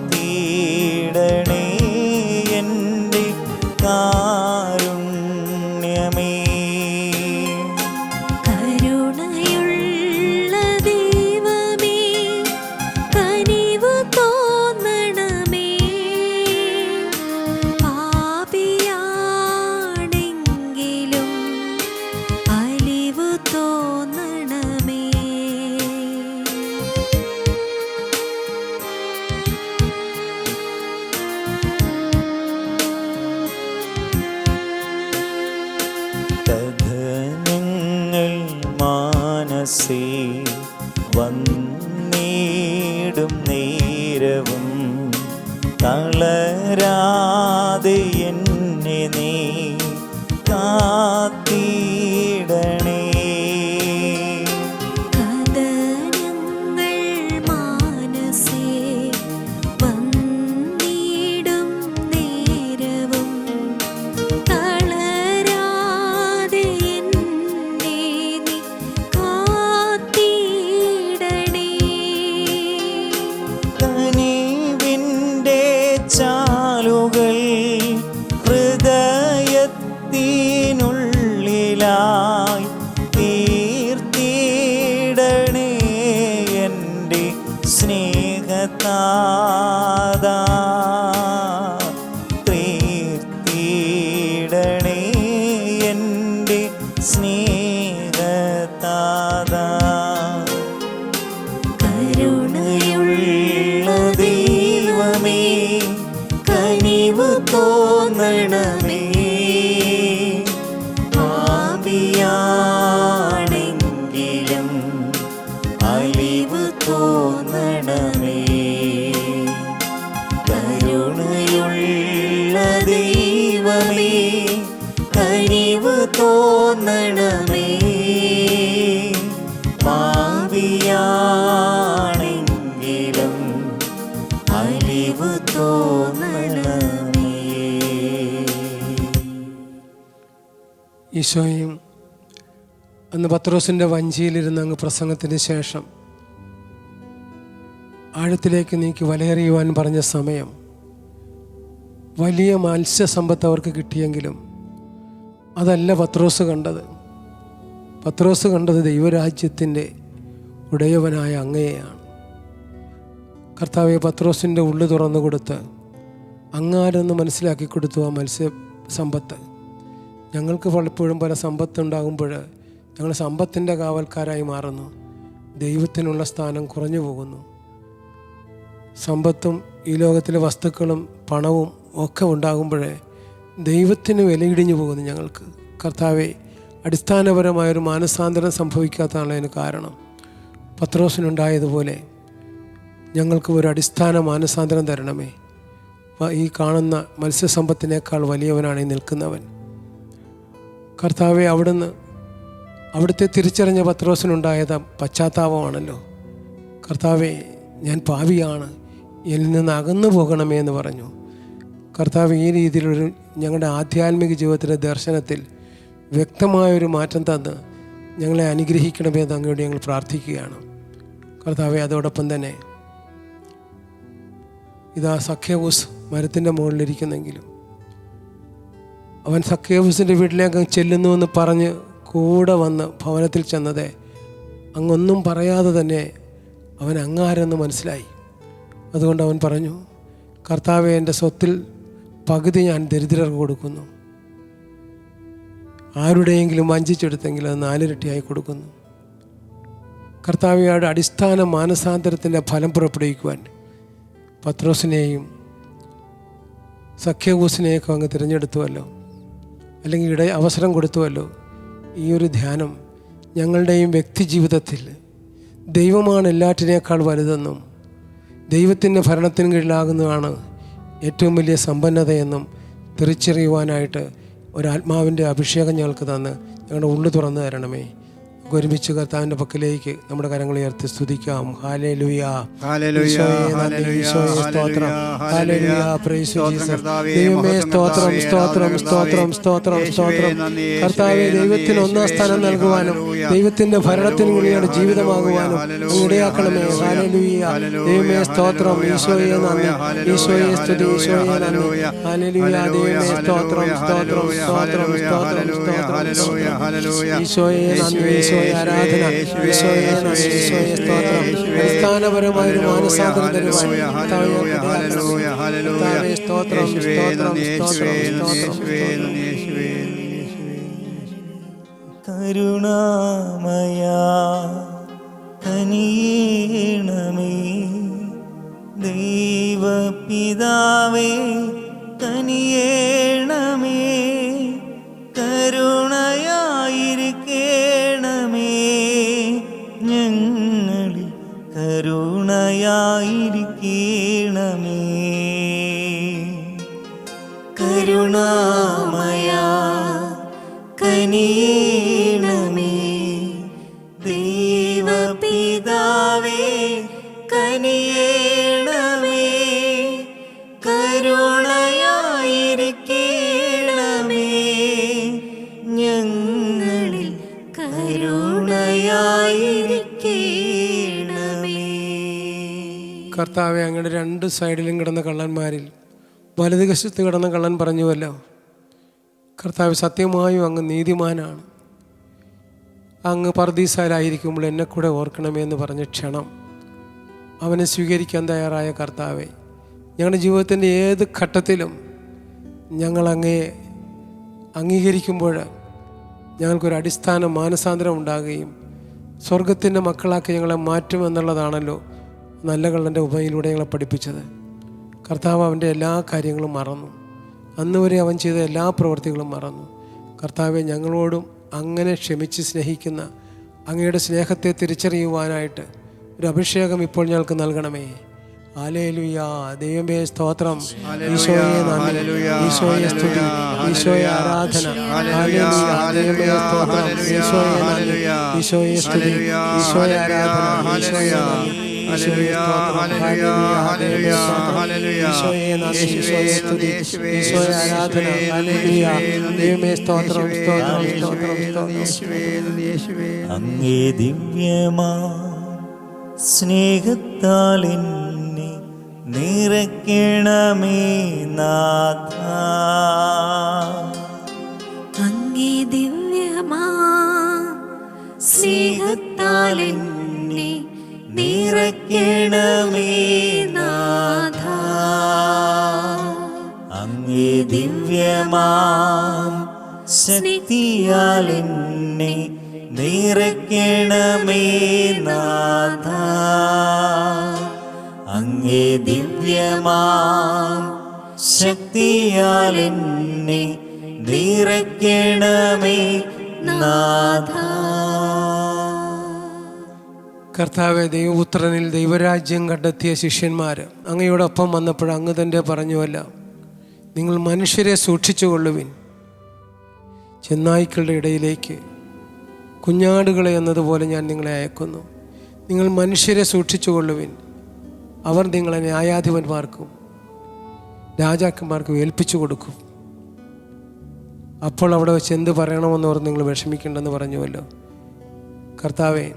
കാത്തിടണേ എൻ്റെ കാരുണ്യമേ. കരുണയുള്ള ദൈവമേ, കനിവ് തോന്നണമേ, പാപിയാണെങ്കിലും അലിവ് തോന്നണമേ. കഥനങ്ങൾ മാനസേ വന്നിടും നേരവും തളരാതെ എന്നെ നീ കാത്തിടണേ. കഥനങ്ങൾ മാനസേ വന്നിടും നേരവും എൻ്റെ സ്നേഹത്താതാ തീർത്തിടണേ എൻ്റെ സ്നേഹത്താതാ കരുണയുള്ള ദൈവമേ കനിവ് തോന്നണമേ പാപിയാണെങ്കിലും അലിവ് തോന്നണമേ കരുണയുള്ള ദൈവമേ കനിവ് തോന്നണമേ പാപിയാണെങ്കിലും അലിവ് തോന്നണമേ. ഈശോയും അന്ന് പത്രോസിൻ്റെ വഞ്ചിയിലിരുന്ന് അങ്ങ് പ്രസംഗത്തിന് ശേഷം ആഴത്തിലേക്ക് നീക്കി വലയെറിയുവാൻ പറഞ്ഞ സമയം വലിയ മത്സ്യസമ്പത്ത് അവർക്ക് കിട്ടിയെങ്കിലും അതല്ല പത്രോസ് കണ്ടത്. പത്രോസ് കണ്ടത് ദൈവരാജ്യത്തിൻ്റെ ഉടയവനായ അങ്ങയെയാണ്. കർത്താവെ, പത്രോസിൻ്റെ ഉള്ളു തുറന്നു കൊടുത്ത് അങ്ങാരെന്ന് മനസ്സിലാക്കി കൊടുത്തു ആ മത്സ്യസമ്പത്ത്. ഞങ്ങൾക്ക് പലപ്പോഴും പല സമ്പത്തുണ്ടാകുമ്പോൾ ഞങ്ങൾ സമ്പത്തിൻ്റെ കാവൽക്കാരായി മാറുന്നു. ദൈവത്തിനുള്ള സ്ഥാനം കുറഞ്ഞു പോകുന്നു. സമ്പത്തും ഈ ലോകത്തിലെ വസ്തുക്കളും പണവും ഒക്കെ ഉണ്ടാകുമ്പോഴേ ദൈവത്തിന് വിലയിടിഞ്ഞു പോകുന്നു ഞങ്ങൾക്ക്. കർത്താവെ, അടിസ്ഥാനപരമായൊരു മാനസാന്തരം സംഭവിക്കാത്തതാണ് അതിന് കാരണം. പത്രോസിനുണ്ടായതുപോലെ ഞങ്ങൾക്ക് ഒരു അടിസ്ഥാന മാനസാന്തരം തരണമേ. ഈ കാണുന്ന മത്സ്യസമ്പത്തിനേക്കാൾ വലിയവനാണ് ഈ നിൽക്കുന്നവൻ. കർത്താവെ, അവിടുത്തെ തിരിച്ചറിഞ്ഞ പത്രോസിനുണ്ടായത് പശ്ചാത്താപമാണല്ലോ. കർത്താവെ, ഞാൻ പാപിയാണ്, എന്നിൽ നിന്ന് അകന്നു പോകണമേ എന്ന് പറഞ്ഞു. കർത്താവ്, ഈ രീതിയിലൊരു ഞങ്ങളുടെ ആധ്യാത്മിക ജീവിതത്തിലെ ദർശനത്തിൽ വ്യക്തമായൊരു മാറ്റം തന്ന് ഞങ്ങളെ അനുഗ്രഹിക്കണമേ എന്ന് അങ്ങോട്ട് ഞങ്ങൾ പ്രാർത്ഥിക്കുകയാണ്. കർത്താവെ, അതോടൊപ്പം തന്നെ ഇതാ സഖ്യവൂസ് മരത്തിൻ്റെ മുകളിലിരിക്കുന്നെങ്കിലും അവൻ സഖ്യവൂസിൻ്റെ വീട്ടിലേക്ക് ചെല്ലുന്നുവെന്ന് പറഞ്ഞ് കൂടെ വന്ന് ഭവനത്തിൽ ചെന്നത് അങ്ങൊന്നും പറയാതെ തന്നെ അവൻ അങ്ങാരെന്ന് മനസ്സിലായി. അതുകൊണ്ട് അവൻ പറഞ്ഞു, കർത്താവെ, എൻ്റെ സ്വത്തിൽ പകുതി ഞാൻ ദരിദ്രർക്ക് കൊടുക്കുന്നു. ആരുടെയെങ്കിലും വഞ്ചിച്ചെടുത്തെങ്കിൽ അത് 4 ഇരട്ടിയായി കൊടുക്കുന്നു. കർത്താവെ, അടിസ്ഥാന മാനസാന്തരത്തിൻ്റെ ഫലം പുറപ്പെടുവിക്കുവാൻ പത്രോസിനെയും സഖ്യവൂസിനെയൊക്കെ അങ്ങ് തിരഞ്ഞെടുത്തുവല്ലോ, അല്ലെങ്കിൽ അവസരം കൊടുത്തുവല്ലോ. ഈ ഒരു ധ്യാനം ഞങ്ങളുടെയും വ്യക്തി ജീവിതത്തിൽ ദൈവമാണ് എല്ലാറ്റിനേക്കാൾ വലുതെന്നും ദൈവത്തിൻ്റെ ഭരണത്തിന് കീഴിലാകുന്നതാണ് ഏറ്റവും വലിയ സമ്പന്നതയെന്നും തിരിച്ചറിയുവാനായിട്ട് ഒരാത്മാവിൻ്റെ അഭിഷേകം ഞങ്ങൾക്ക് തന്ന് ഞങ്ങളുടെ ഉള്ളു തുറന്നു തരണമേ. ഒരുമിച്ച് കർത്താവിൻ്റെ പക്കലേക്ക് നമ്മുടെ കരങ്ങൾ ഉയർത്തി സ്തുതിക്കാം. ഹല്ലേലൂയ, സ്തോത്രം, ഹല്ലേലൂയ, പ്രൈസ് ജീസസ്. ദൈവമേ, സ്തോത്രം, സ്തോത്രം, സ്തോത്രം, സ്തോത്രം, സ്തോത്രം. കർത്താവെ, ദൈവത്തിന് ഒന്നാം സ്ഥാനം നൽകുവാനും ദൈവത്തിൻ്റെ ഭരണത്തിന് വേണ്ടിയാണ് ജീവിതമാകുവാനും ഇടയാക്കണമേ. ഹല്ലേലൂയ, ദൈവമേ, സ്തോത്രം, ഈശോയെ നന്ദി, ഈശോയെ സ്തുതി, ഈശോയെ നന്ദി. ഹല്ലേലൂയ, ദൈവമേ, സ്തോത്രം, സ്തോത്രം, സ്തോത്രം, സ്തോത്രം, സ്തോത്രം, ഈശോയെ നന്ദി, ആരാധന, ഈശോയെ നന്ദി, ഈശോയെ സ്തോത്രം. അടിസ്ഥാനപരമായൊരു മാനസാന്തരം തരുവാൻ സ്തോത്രം, സ്തോത്രം, സ്തോത്രം. കരുണാമയ കനിയേണമേ, ദൈവപിതാവേ കനിയേണമേ, കരുണയായിരിക്കേണമേ ഞങ്ങളിൽ, കരുണയായിരിക്കേണമേ. കരുണാമയ കനിയേണമേ, ദൈവപിതാവേ കനിയേണമേ, കരുണയായിരിക്കേണമേ ഞങ്ങളിൽ, കരുണയായിരിക്കേണമേ. കർത്താവെ, അങ്ങയുടെ 2 സൈഡിലും കിടന്ന കള്ളന്മാരിൽ വലതുവശത്ത് കിടന്ന കള്ളൻ പറഞ്ഞുവല്ലോ, കർത്താവ്, സത്യമായും അങ്ങ് നീതിമാനാണ്. അങ്ങ് പർദീസായിലായിരിക്കുമ്പോൾ എന്നെ കൂടെ ഓർക്കണമേ എന്ന് പറഞ്ഞ ക്ഷണം അവനെ സ്വീകരിക്കാൻ തയ്യാറായ കർത്താവെ, ഞങ്ങളുടെ ജീവിതത്തിൻ്റെ ഏത് ഘട്ടത്തിലും ഞങ്ങൾ അങ്ങയെ അംഗീകരിക്കുമ്പോൾ ഞങ്ങൾക്കൊരു അടിസ്ഥാന മാനസാന്തരം ഉണ്ടാകുകയും സ്വർഗത്തിൻ്റെ മക്കളാക്കി ഞങ്ങളെ മാറ്റുമെന്നുള്ളതാണല്ലോ നല്ല കള്ളൻ്റെ ഉപമയിലൂടെ ഞങ്ങളെ പഠിപ്പിച്ചത്. കർത്താവ് അവൻ്റെ എല്ലാ കാര്യങ്ങളും മറന്നു. അന്ന് വരെ അവൻ ചെയ്ത എല്ലാ പ്രവൃത്തികളും മറന്നു. കർത്താവെ, ഞങ്ങളോടും അങ്ങനെ ക്ഷമിച്ച് സ്നേഹിക്കുന്ന അങ്ങയുടെ സ്നേഹത്തെ തിരിച്ചറിയുവാനായിട്ട് ഒരു അഭിഷേകം ഇപ്പോൾ ഞങ്ങൾക്ക് നൽകണമേ. ഹല്ലേലൂയ. ദൈവമേ സ്തോത്രം, ഈശോയെ നന്ദി, ഈശോയെ സ്തുതി, ഈശോയെ ആരാധന. ഹല്ലേലൂയ. ദൈവമേ സ്തോത്രം, ഈശോയെ നന്ദി, ഈശോയെ സ്തുതി, ഈശോയെ ആരാധന, ഈശോയെ നന്ദി, ഈശോയെ സ്തോത്രം. ഹല്ലേലൂയ. ദൈവമേ സ്തോത്രം, ഈശോയെ നന്ദി, ഈശോയെ സ്തുതി, ഈശോയെ ആരാധന. ഹല്ലേലൂയ. ദൈവമേ സ്തോത്രം, സ്തോത്രം, സ്തോത്രം, സ്തോത്രം. അങ്ങേ ദിവ്യമാ സ്നേഹത്താൽ എന്നെ നിറയ്ക്കണമേ നാഥ. അങ്ങേ ദിവ്യമാ സ്നേഹത്താൽ എന്നെ നിറയ്ക്കണമേ നാഥ. അങ്ങേ ദിവ്യമാം ശക്തിയാൽ എന്നെ നിറയ്ക്കണമേ നാഥ. അങ്ങേ ദിവ്യമാം ശക്തിയാൽ എന്നെ നിറയ്ക്കണമേ നാഥ. കർത്താവെ, ദൈവപുത്രനിൽ ദൈവരാജ്യം കണ്ടെത്തിയ ശിഷ്യന്മാർ അങ്ങയോടൊപ്പം വന്നപ്പോൾ അങ്ങ് തന്നെ പറഞ്ഞുവല്ല, നിങ്ങൾ മനുഷ്യരെ സൂക്ഷിച്ചുകൊള്ളുവിൻ, ചെന്നായ്ക്കളുടെ ഇടയിലേക്ക് കുഞ്ഞാടുകളെ എന്നതുപോലെ ഞാൻ നിങ്ങളെ അയക്കുന്നു. നിങ്ങൾ മനുഷ്യരെ സൂക്ഷിച്ചുകൊള്ളുവിൻ, അവർ നിങ്ങളെ ന്യായാധിപന്മാർക്കും രാജാക്കന്മാർക്കും ഏൽപ്പിച്ചു കൊടുക്കും. അപ്പോൾ അവിടെ വെച്ച് എന്ത് പറയണമെന്ന് ഓർത്ത് നിങ്ങൾ വിഷമിക്കേണ്ടെന്ന് പറഞ്ഞുവല്ലോ. കർത്താവെ,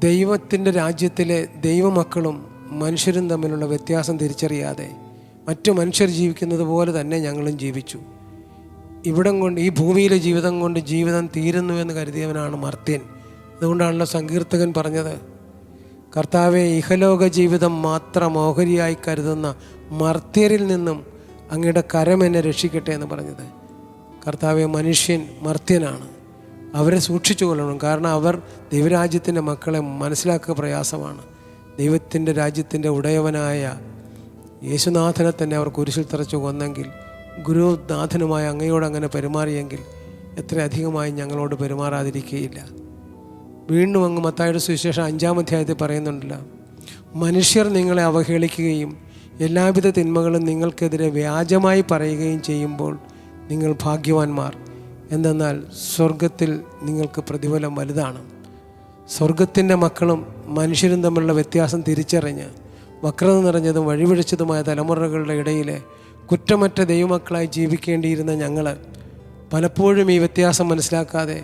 ദൈവത്തിൻ്റെ രാജ്യത്തിലെ ദൈവമക്കളും മനുഷ്യരും തമ്മിലുള്ള വ്യത്യാസം തിരിച്ചറിയാതെ മറ്റു മനുഷ്യർ ജീവിക്കുന്നത് പോലെ തന്നെ ഞങ്ങളും ജീവിച്ചു. ഇവിടം കൊണ്ട്, ഈ ഭൂമിയിലെ ജീവിതം കൊണ്ട് ജീവിതം തീരുന്നു എന്ന് കരുതിയവനാണ് മർത്യൻ. അതുകൊണ്ടാണല്ലോ സങ്കീർത്തകൻ പറഞ്ഞത്, കർത്താവെ, ഇഹലോക ജീവിതം മാത്രം ഓഹരിയായി കരുതുന്ന മർത്യരിൽ നിന്നും അങ്ങയുടെ കരം എന്നെ രക്ഷിക്കട്ടെ എന്ന് പറഞ്ഞത്. കർത്താവെ, മനുഷ്യൻ മർത്യനാണ്, അവരെ സൂക്ഷിച്ചു കൊള്ളണം. കാരണം അവർ ദൈവരാജ്യത്തിൻ്റെ മക്കളെ മനസ്സിലാക്കുക പ്രയാസമാണ്. ദൈവത്തിൻ്റെ രാജ്യത്തിൻ്റെ ഉടയവനായ യേശുനാഥനെ തന്നെ അവർ കുരിശിൽ തറച്ചു കൊന്നെങ്കിൽ, ഗുരുനാഥനുമായ അങ്ങയോട് അങ്ങനെ പെരുമാറിയെങ്കിൽ എത്ര അധികമായി ഞങ്ങളോട് പെരുമാറാതിരിക്കുകയില്ല. വീണ്ടും അങ്ങ് മത്തായിയുടെ സുവിശേഷം 5-ാം അധ്യായത്തിൽ പറയുന്നുണ്ടല്ലോ, മനുഷ്യർ നിങ്ങളെ അവഹേളിക്കുകയും എല്ലാവിധ തിന്മകളും നിങ്ങൾക്കെതിരെ വ്യാജമായി പറയുകയും ചെയ്യുമ്പോൾ നിങ്ങൾ ഭാഗ്യവാന്മാർ, എന്തെന്നാൽ സ്വർഗത്തിൽ നിങ്ങൾക്ക് പ്രതിഫലം വലുതാണ്. സ്വർഗത്തിൻ്റെ മക്കളും മനുഷ്യരും തമ്മിലുള്ള വ്യത്യാസം തിരിച്ചറിഞ്ഞ് വക്രത നിറഞ്ഞതും വഴിപിഴച്ചതുമായ തലമുറകളുടെ ഇടയിലെ കുറ്റമറ്റ ദൈവമക്കളായി ജീവിക്കേണ്ടിയിരുന്ന ഞങ്ങൾ പലപ്പോഴും ഈ വ്യത്യാസം മനസ്സിലാക്കാതെ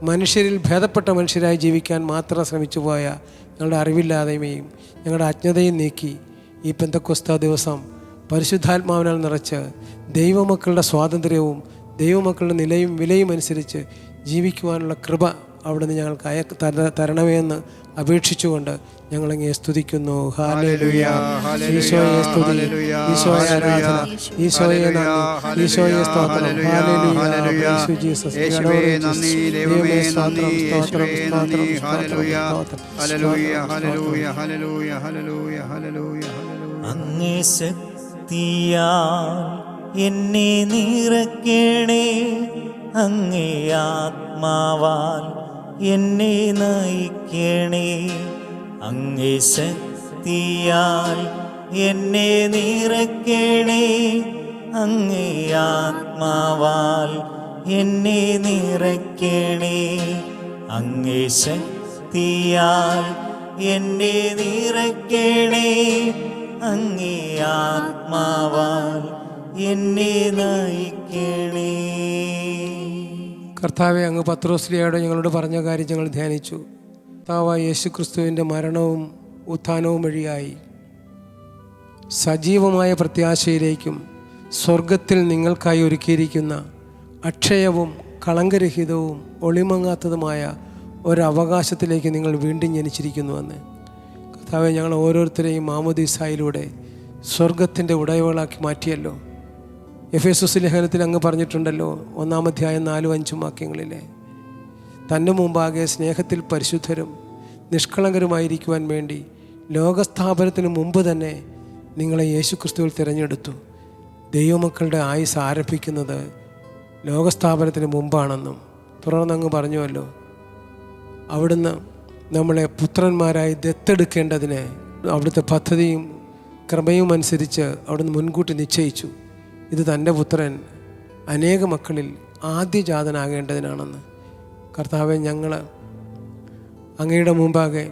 മനുഷ്യരിൽ ഭേദപ്പെട്ട മനുഷ്യരായി ജീവിക്കാൻ മാത്രം ശ്രമിച്ചു പോയ ഞങ്ങളുടെ അറിവില്ലായ്മയും ഞങ്ങളുടെ അജ്ഞതയും നീക്കി ഈ പെന്തക്കോസ്ത ദിവസം പരിശുദ്ധാത്മാവിനാൽ നിറച്ച് ദൈവമക്കളുടെ സ്വാതന്ത്ര്യവും ദൈവമക്കളുടെ നിലയും വിലയും അനുസരിച്ച് ജീവിക്കുവാനുള്ള കൃപ അവിടുന്ന് ഞങ്ങൾക്ക് തരണമേ എന്ന് അപേക്ഷിച്ചുകൊണ്ട് ഞങ്ങളങ്ങേ സ്തുതിക്കുന്നു. ഹല്ലേലൂയ. ഈശോയെ സ്തുതി, ഈശോയെ ആരാധന, ഈശോയെ നന്ദി, ഈശോയെ സ്തോത്രം. ഹല്ലേലൂയ. ജീസസ്. ദൈവമേ സ്തോത്രം, സ്തോത്രം, സ്തോത്രം, സ്തോത്രം. അങ്ങേ ശക്തിയാൽ എന്നെ നിറയ്ക്കണേ, അങ്ങേ ആത്മാവാൽ എന്നെ നയിക്കണേ. അങ്ങേ ശക്തിയാൽ എന്നെ നിറയ്ക്കണേ, അങ്ങേ ആത്മാവാൽ എന്നെ നിറയ്ക്കണേ. അങ്ങേ ശക്തിയാൽ എന്നെ നിറയ്ക്കണേ, അങ്ങേ ആത്മാവാൽ എന്നെ നയിക്കണേ. കർത്താവെ, അങ്ങ് പത്രോസ്ലിയോട് ഞങ്ങളോട് പറഞ്ഞ കാര്യം ഞങ്ങൾ ധ്യാനിച്ചു. കർത്താവായ യേശു ക്രിസ്തുവിൻ്റെ മരണവും ഉത്ഥാനവും വഴിയായി സജീവമായ പ്രത്യാശയിലേക്കും സ്വർഗത്തിൽ നിങ്ങൾക്കായി ഒരുക്കിയിരിക്കുന്ന അക്ഷയവും കളങ്കരഹിതവും ഒളിമങ്ങാത്തതുമായ ഒരവകാശത്തിലേക്ക് നിങ്ങൾ വീണ്ടും ജനിച്ചിരിക്കുന്നുവെന്ന് കർത്താവെ, ഞങ്ങൾ ഓരോരുത്തരെയും മാമോദീസായിലൂടെ സ്വർഗത്തിൻ്റെ ഉടയവളാക്കി മാറ്റിയല്ലോ. എഫേസസ് ലേഖനത്തിൽ അങ്ങ് പറഞ്ഞിട്ടുണ്ടല്ലോ, 1-ാം അധ്യായം 4-5 വാക്യങ്ങളിലെ, തൻ്റെ മുമ്പാകെ സ്നേഹത്തിൽ പരിശുദ്ധരും നിഷ്കളങ്കരുമായിരിക്കുവാൻ വേണ്ടി ലോകസ്ഥാപനത്തിന് മുമ്പ് തന്നെ നിങ്ങളെ യേശുക്രിസ്തുവിൽ തിരഞ്ഞെടുത്തു. ദൈവമക്കളുടെ ആയുസ് ആരംഭിക്കുന്നത് ലോകസ്ഥാപനത്തിന് മുമ്പാണെന്നും തുടർന്നങ്ങ് പറഞ്ഞുവല്ലോ, അവിടുന്ന് നമ്മളെ പുത്രന്മാരായി ദത്തെടുക്കേണ്ടതിന് അവിടുത്തെ പദ്ധതിയും ക്രമയും അനുസരിച്ച് അവിടുന്ന് മുൻകൂട്ടി നിശ്ചയിച്ചു. ഇത് തൻ്റെ പുത്രൻ അനേക മക്കളിൽ ആദ്യജാതനാകേണ്ടതിനാണെന്ന്. കർത്താവെ, ഞങ്ങൾ അങ്ങയുടെ മുമ്പാകെ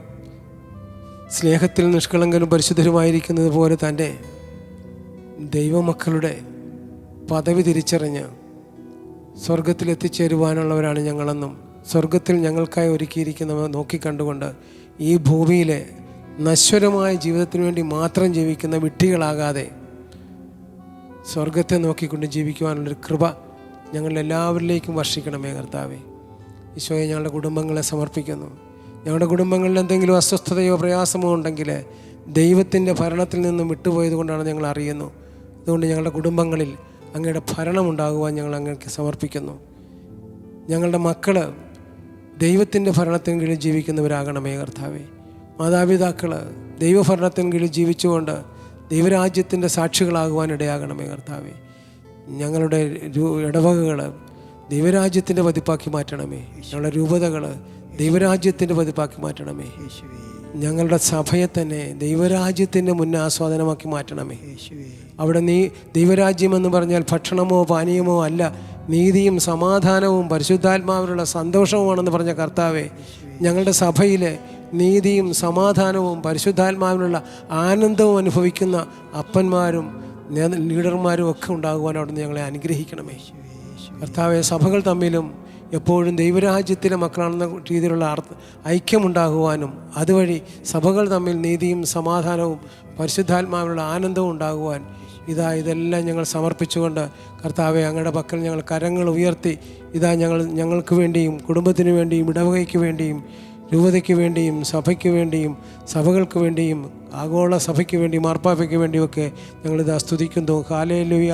സ്നേഹത്തിൽ നിഷ്കളങ്കരും പരിശുദ്ധരുമായിരിക്കുന്നത് പോലെ തന്നെ ദൈവമക്കളുടെ പദവി തിരിച്ചറിഞ്ഞ് സ്വർഗത്തിലെത്തിച്ചേരുവാനുള്ളവരാണ് ഞങ്ങളെന്നും സ്വർഗത്തിൽ ഞങ്ങൾക്കായി ഒരുക്കിയിരിക്കുന്നവ നോക്കിക്കണ്ടുകൊണ്ട് ഈ ഭൂമിയിലെ നശ്വരമായ ജീവിതത്തിന് വേണ്ടി മാത്രം ജീവിക്കുന്ന വിഡ്ഢികളാകാതെ സ്വർഗത്തെ നോക്കിക്കൊണ്ട് ജീവിക്കുവാനുള്ളൊരു കൃപ ഞങ്ങളെല്ലാവരിലേക്കും വർഷിക്കണമേ കർത്താവേ. ഈശോയെ, ഞങ്ങളുടെ കുടുംബങ്ങളെ സമർപ്പിക്കുന്നു. ഞങ്ങളുടെ കുടുംബങ്ങളിൽ എന്തെങ്കിലും അസ്വസ്ഥതയോ പ്രയാസമോ ഉണ്ടെങ്കിൽ ദൈവത്തിൻ്റെ ഭരണത്തിൽ നിന്നും വിട്ടുപോയത് കൊണ്ടാണ് ഞങ്ങൾ അറിയുന്നു. അതുകൊണ്ട് ഞങ്ങളുടെ കുടുംബങ്ങളിൽ അങ്ങയുടെ ഭരണമുണ്ടാകുവാൻ ഞങ്ങൾ അങ്ങേക്ക് സമർപ്പിക്കുന്നു. ഞങ്ങളുടെ മക്കൾ ദൈവത്തിൻ്റെ ഭരണത്തിന് കീഴിൽ ജീവിക്കുന്നവരാകണമേ കർത്താവേ. മാതാപിതാക്കൾ ദൈവഭരണത്തിന് കീഴിൽ ജീവിച്ചുകൊണ്ട് ദൈവരാജ്യത്തിൻ്റെ സാക്ഷികളാകുവാൻ ഇടയാകണമേ കർത്താവേ. ഞങ്ങളുടെ ഇടവകകൾ ദൈവരാജ്യത്തിൻ്റെ പതിപ്പാക്കി മാറ്റണമേ. ഞങ്ങളുടെ രൂപതകൾ ദൈവരാജ്യത്തിൻ്റെ പതിപ്പാക്കി മാറ്റണമേ. ഞങ്ങളുടെ സഭയെ തന്നെ ദൈവരാജ്യത്തിൻ്റെ മുന്നാസ്വാദനമാക്കി മാറ്റണമേ. അവിടെ ദൈവരാജ്യമെന്ന് പറഞ്ഞാൽ ഭക്ഷണമോ പാനീയമോ അല്ല, നീതിയും സമാധാനവും പരിശുദ്ധാത്മാവിലുള്ള സന്തോഷവുമാണെന്ന് പറഞ്ഞ കർത്താവെ, ഞങ്ങളുടെ സഭയിലെ നീതിയും സമാധാനവും പരിശുദ്ധാത്മാവിനുള്ള ആനന്ദവും അനുഭവിക്കുന്ന അപ്പന്മാരും ലീഡർമാരും ഒക്കെ ഉണ്ടാകുവാൻ അവിടുന്ന് ഞങ്ങളെ അനുഗ്രഹിക്കണമേ കർത്താവെ. സഭകൾ തമ്മിലും എപ്പോഴും ദൈവരാജ്യത്തിലെ മക്കളാണെന്ന രീതിയിലുള്ള ഐക്യമുണ്ടാകുവാനും അതുവഴി സഭകൾ തമ്മിൽ നീതിയും സമാധാനവും പരിശുദ്ധാത്മാവിനുള്ള ആനന്ദവും ഉണ്ടാകുവാൻ ഇതെല്ലാം ഞങ്ങൾ സമർപ്പിച്ചുകൊണ്ട് കർത്താവെ, അങ്ങയുടെ പക്കൽ ഞങ്ങൾ കരങ്ങൾ ഉയർത്തി ഞങ്ങൾക്ക് വേണ്ടിയും കുടുംബത്തിന് വേണ്ടിയും ഇടവകയ്ക്ക് വേണ്ടിയും രൂപതയ്ക്ക് വേണ്ടിയും സഭയ്ക്ക് വേണ്ടിയും സഭകൾക്ക് വേണ്ടിയും ആഗോള സഭയ്ക്ക് വേണ്ടി മാർപ്പാപ്പയ്ക്ക് വേണ്ടിയൊക്കെ ഞങ്ങളിത് സ്തുതിക്കുന്നു. ഹല്ലേലൂയ,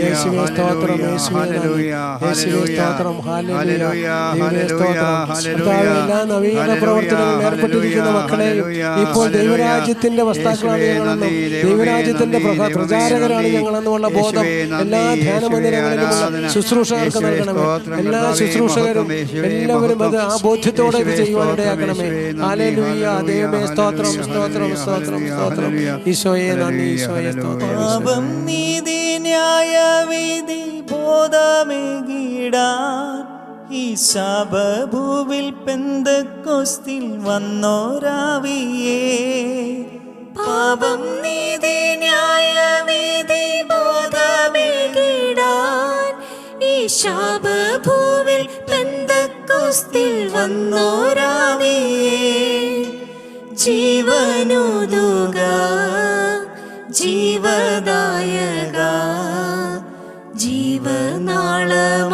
യേശുവേ സ്തോത്രം, യേശുവേ നന്ദി, യേശുവേ സ്തോത്രം, ഹല്ലേലൂയ, ദൈവമേ സ്തോത്രം. കർത്താവേ, എല്ലാ നവീന പ്രവർത്തനങ്ങളിൽ ഏർപ്പെട്ടിരിക്കുന്ന മക്കളെയും ഇപ്പോൾ ദൈവരാജ്യത്തിന്റെ വക്താക്കളാണ് ഞങ്ങളെന്നും ദൈവരാജ്യത്തിന്റെ പ്രചാരകരാണ് ഞങ്ങളെന്നുമുള്ള ബോധം എല്ലാ ധ്യാന മന്ദിരങ്ങളിലുമുള്ള ശുശ്രൂഷകർക്ക് നൽകണമേ. എല്ലാ ശുശ്രൂഷകരും എല്ലാവരും അത് ആ ബോധ്യത്തോടെ ഇത് ചെയ്യുവാനിടയാക്കണമേ. ഹല്ലേലൂയ, ദൈവമേ സ്തോത്രം, സ്തോത്രം, സ്തോത്രം, സ്തോത്രം. ഈശോയെ നന്ദി, ഈശോയെ സ്തോത്രം. പാപം നീതി ന്യായവിധി ബോധമേകിടാൻ ഈ ശാപഭൂവിൽ പെന്തക്കോസ്തിൽ വന്നോരാവിയേ. പാപം നീതി ന്യായവിധി ബോധമേകിടാൻ ഈ ശാപഭൂവിൽ പെന്തക്കോസ്തിൽ വന്നോരാവിയേ. ജീവനുതുക ജീവദായക ജീവനാളമായി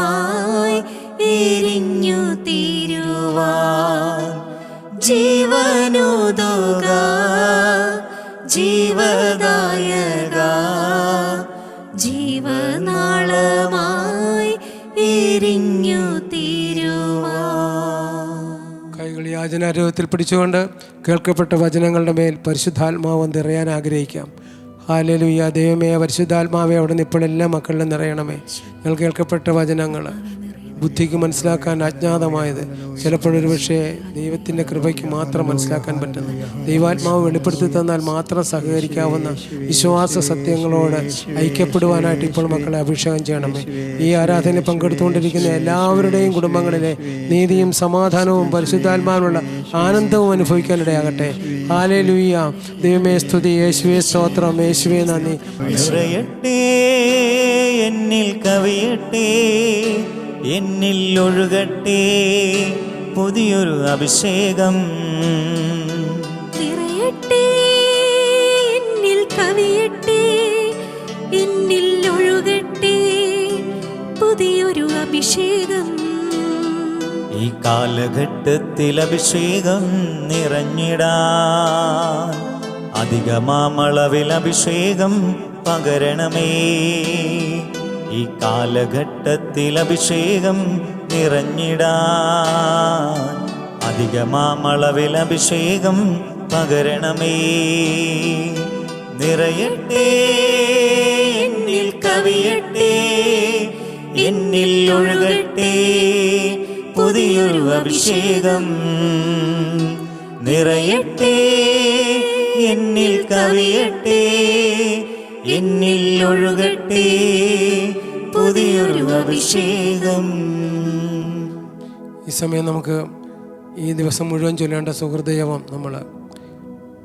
എരിഞ്ഞു തീരുവാൻ. ജീവനുതുക ജീവദായക ജീവനാളമായി എരിഞ്ഞു തീരുവാൻ. കൈകൾ യാചനാരൂപത്തിൽ പിടിച്ചുകൊണ്ട് കേൾക്കപ്പെട്ട വചനങ്ങളുടെ മേൽ പരിശുദ്ധാത്മാവ് നിറയാൻ ആഗ്രഹിക്കാം. ഹല്ലേലൂയ, ദൈവമേ പരിശുദ്ധാത്മാവെ അവിടുന്ന് ഇപ്പോഴെല്ലാം മക്കളിലും നിറയണമേ. ഞങ്ങൾ കേൾക്കപ്പെട്ട വചനങ്ങൾ ബുദ്ധിക്ക് മനസ്സിലാക്കാൻ അജ്ഞാതമായത് ചിലപ്പോഴൊരു പക്ഷേ ദൈവത്തിൻ്റെ കൃപയ്ക്ക് മാത്രം മനസ്സിലാക്കാൻ പറ്റുന്നു. ദൈവാത്മാവ് വെളിപ്പെടുത്തി തന്നാൽ മാത്രം സഹകരിക്കാവുന്ന വിശ്വാസ സത്യങ്ങളോട് ഐക്യപ്പെടുവാനായിട്ട് ഇപ്പോൾ മക്കളെ അഭിഷേകം ചെയ്യണമേ. ഈ ആരാധനയിൽ പങ്കെടുത്തുകൊണ്ടിരിക്കുന്ന എല്ലാവരുടെയും കുടുംബങ്ങളിലെ നീതിയും സമാധാനവും പരിശുദ്ധാത്മാവിനുള്ള ആനന്ദവും അനുഭവിക്കാനിടയാകട്ടെ. ഹല്ലേലൂയ, ദൈവമേ സ്തുതി, യേശുവേ സ്തോത്രം, യേശുവേ നന്ദി. എന്നിൽ കവിയട്ടെ, എന്നിൽ ഒഴുകട്ടെ പുതിയൊരു അഭിഷേകം. നിറയട്ടെ, എന്നിൽ കവിയട്ടെ, എന്നിൽ ഒഴുകട്ടെ പുതിയൊരു അഭിഷേകം. ഈ കാലഘട്ടത്തിൽ അഭിഷേകം നിറഞ്ഞിടാൻ അധികമാമളവിൽ അഭിഷേകം പകരണമേ. ഈ കാലഘട്ടത്തിൽ അഭിഷേകം നിറഞ്ഞിടാൻ അധികമാമളവിൽ അഭിഷേകം പകരണമേ. നിറയട്ടെ എന്നിൽ കവിയട്ടെ, എന്നിൽ ഒഴുകട്ടെ പുതിയൊരു അഭിഷേകം. നിറയട്ടെ എന്നിൽ കവിയട്ടെ, എന്നിൽ ഒഴുകട്ടെ പുതിയൊരു അഭിഷേകം. ഈ സമയം നമുക്ക് ഈ ദിവസം മുഴുവൻ ചൊല്ലേണ്ട സുഹൃദയവം നമ്മൾ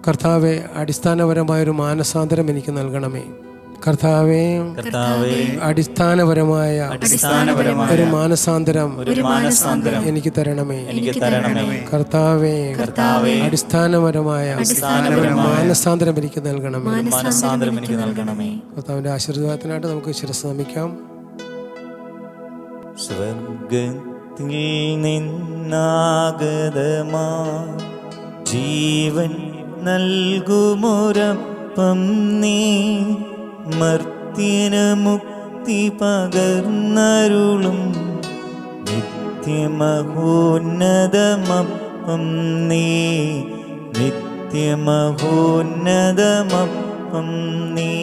കർത്താവെ അടിസ്ഥാനപരമായൊരു മാനസാന്തരം എനിക്ക് നൽകണമേ. കർത്താവെ അടിസ്ഥാനപരമായ ഒരു മാനസാന്തരം എനിക്ക് തരണമേ. കർത്താവെ അടിസ്ഥാനപരമായ മാനസാന്തരം എനിക്ക് നൽകണമേ. കർത്താവിന്റെ ആശീർവാദത്തിനായിട്ട് നമുക്ക് ശിരസ് നമിക്കാം. സ്വർഗത്തിൽ നിന്നാഗതമാ ജീവൻ നൽകുമൊരപ്പം നീ, മർത്യന് മുക്തി പകർന്നരുളും നിത്യമഹോന്നതമപ്പം നീ, നിത്യമഹോന്നതമപ്പം നീ.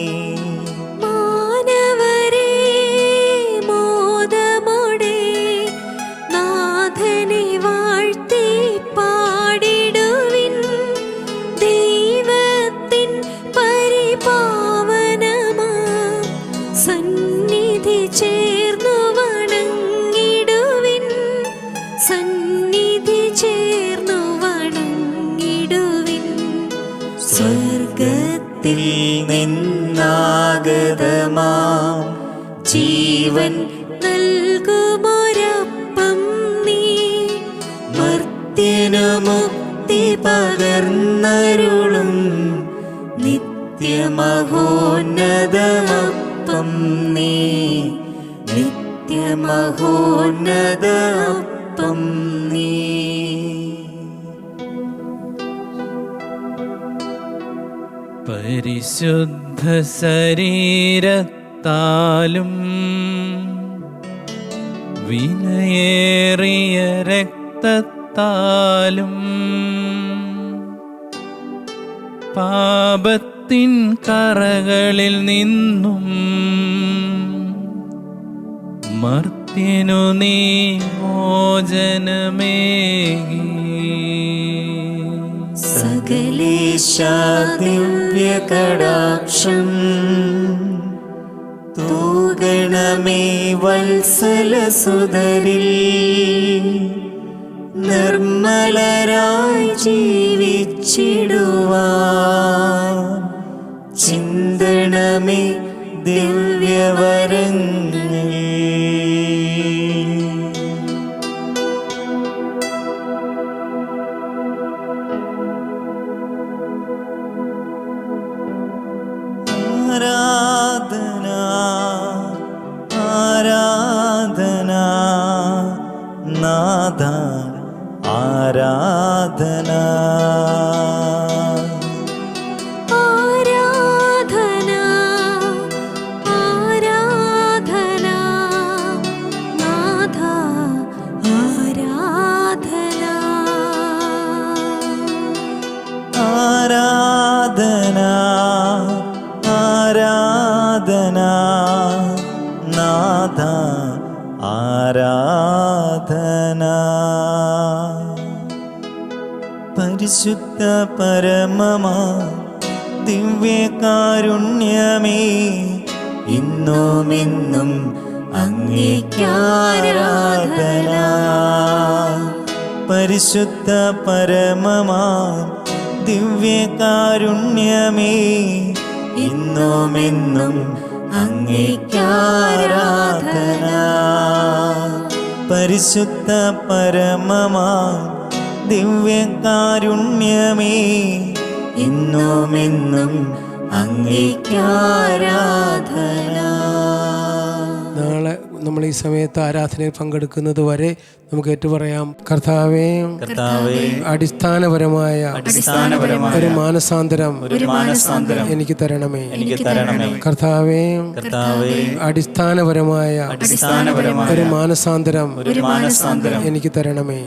സ്വർഗത്തിൽ നിന്നാഗതമാം ജീവൻ നൽകുമൊരപ്പം നീ, മർത്യനു മുക്തി പകർന്നരുളും നിത്യമഹോന്നതമപ്പം നീ, നിത്യമഹോന്നതമപ്പം നീ. പരിശുദ്ധ ശരീരത്താലും വിലയേറിയ രക്തത്താലും പാപത്തിൻ കറകളിൽ നിന്നും മർത്യനു നീ മോചനമേകി. സകലേശാ ദിവ്യകടാക്ഷം തൂഗണമേ വത്സലസുതരിൽ, നിർമ്മലരായി ജീവിച്ചിടുവാൻ ചിന്തണമേ ദിവ്യവരങ്ങൾ. ആരാധന ആരാധന നാഥ ആരാധന. ആരാധന ആരാധന നാഥ ആരാധന. ആരാധന ആരാധന നാഥ ആരാധന. പരിശുദ്ധ പരമമാ ദിവ്യകാരുണ്യമേ, ഇന്നുമെന്നും അങ്ങേയ്ക്കാരാധന. പരിശുദ്ധ പരമമാ ദിവ്യകാരുണ്യമേ, ഇന്നുമെന്നും അങ്ങേയ്ക്കാരാധന. പരിശുദ്ധ പരമമാ ദിവ്യകാരുണ്യമേ, ഇന്നുമെന്നും അങ്ങേയ്ക്കാരാധന. നാളെ നമ്മൾ ഈ സമയത്ത് ആരാധനയിൽ പങ്കെടുക്കുന്നത് വരെ നമുക്ക് ഏറ്റുപറയാം. കർത്താവേ, അടിസ്ഥാനപരമായ ഒരു മാനസാന്തരം എനിക്ക് തരണമേ. കർത്താവേ, അടിസ്ഥാനപരമായ ഒരു മാനസാന്തരം എനിക്ക് തരണമേ.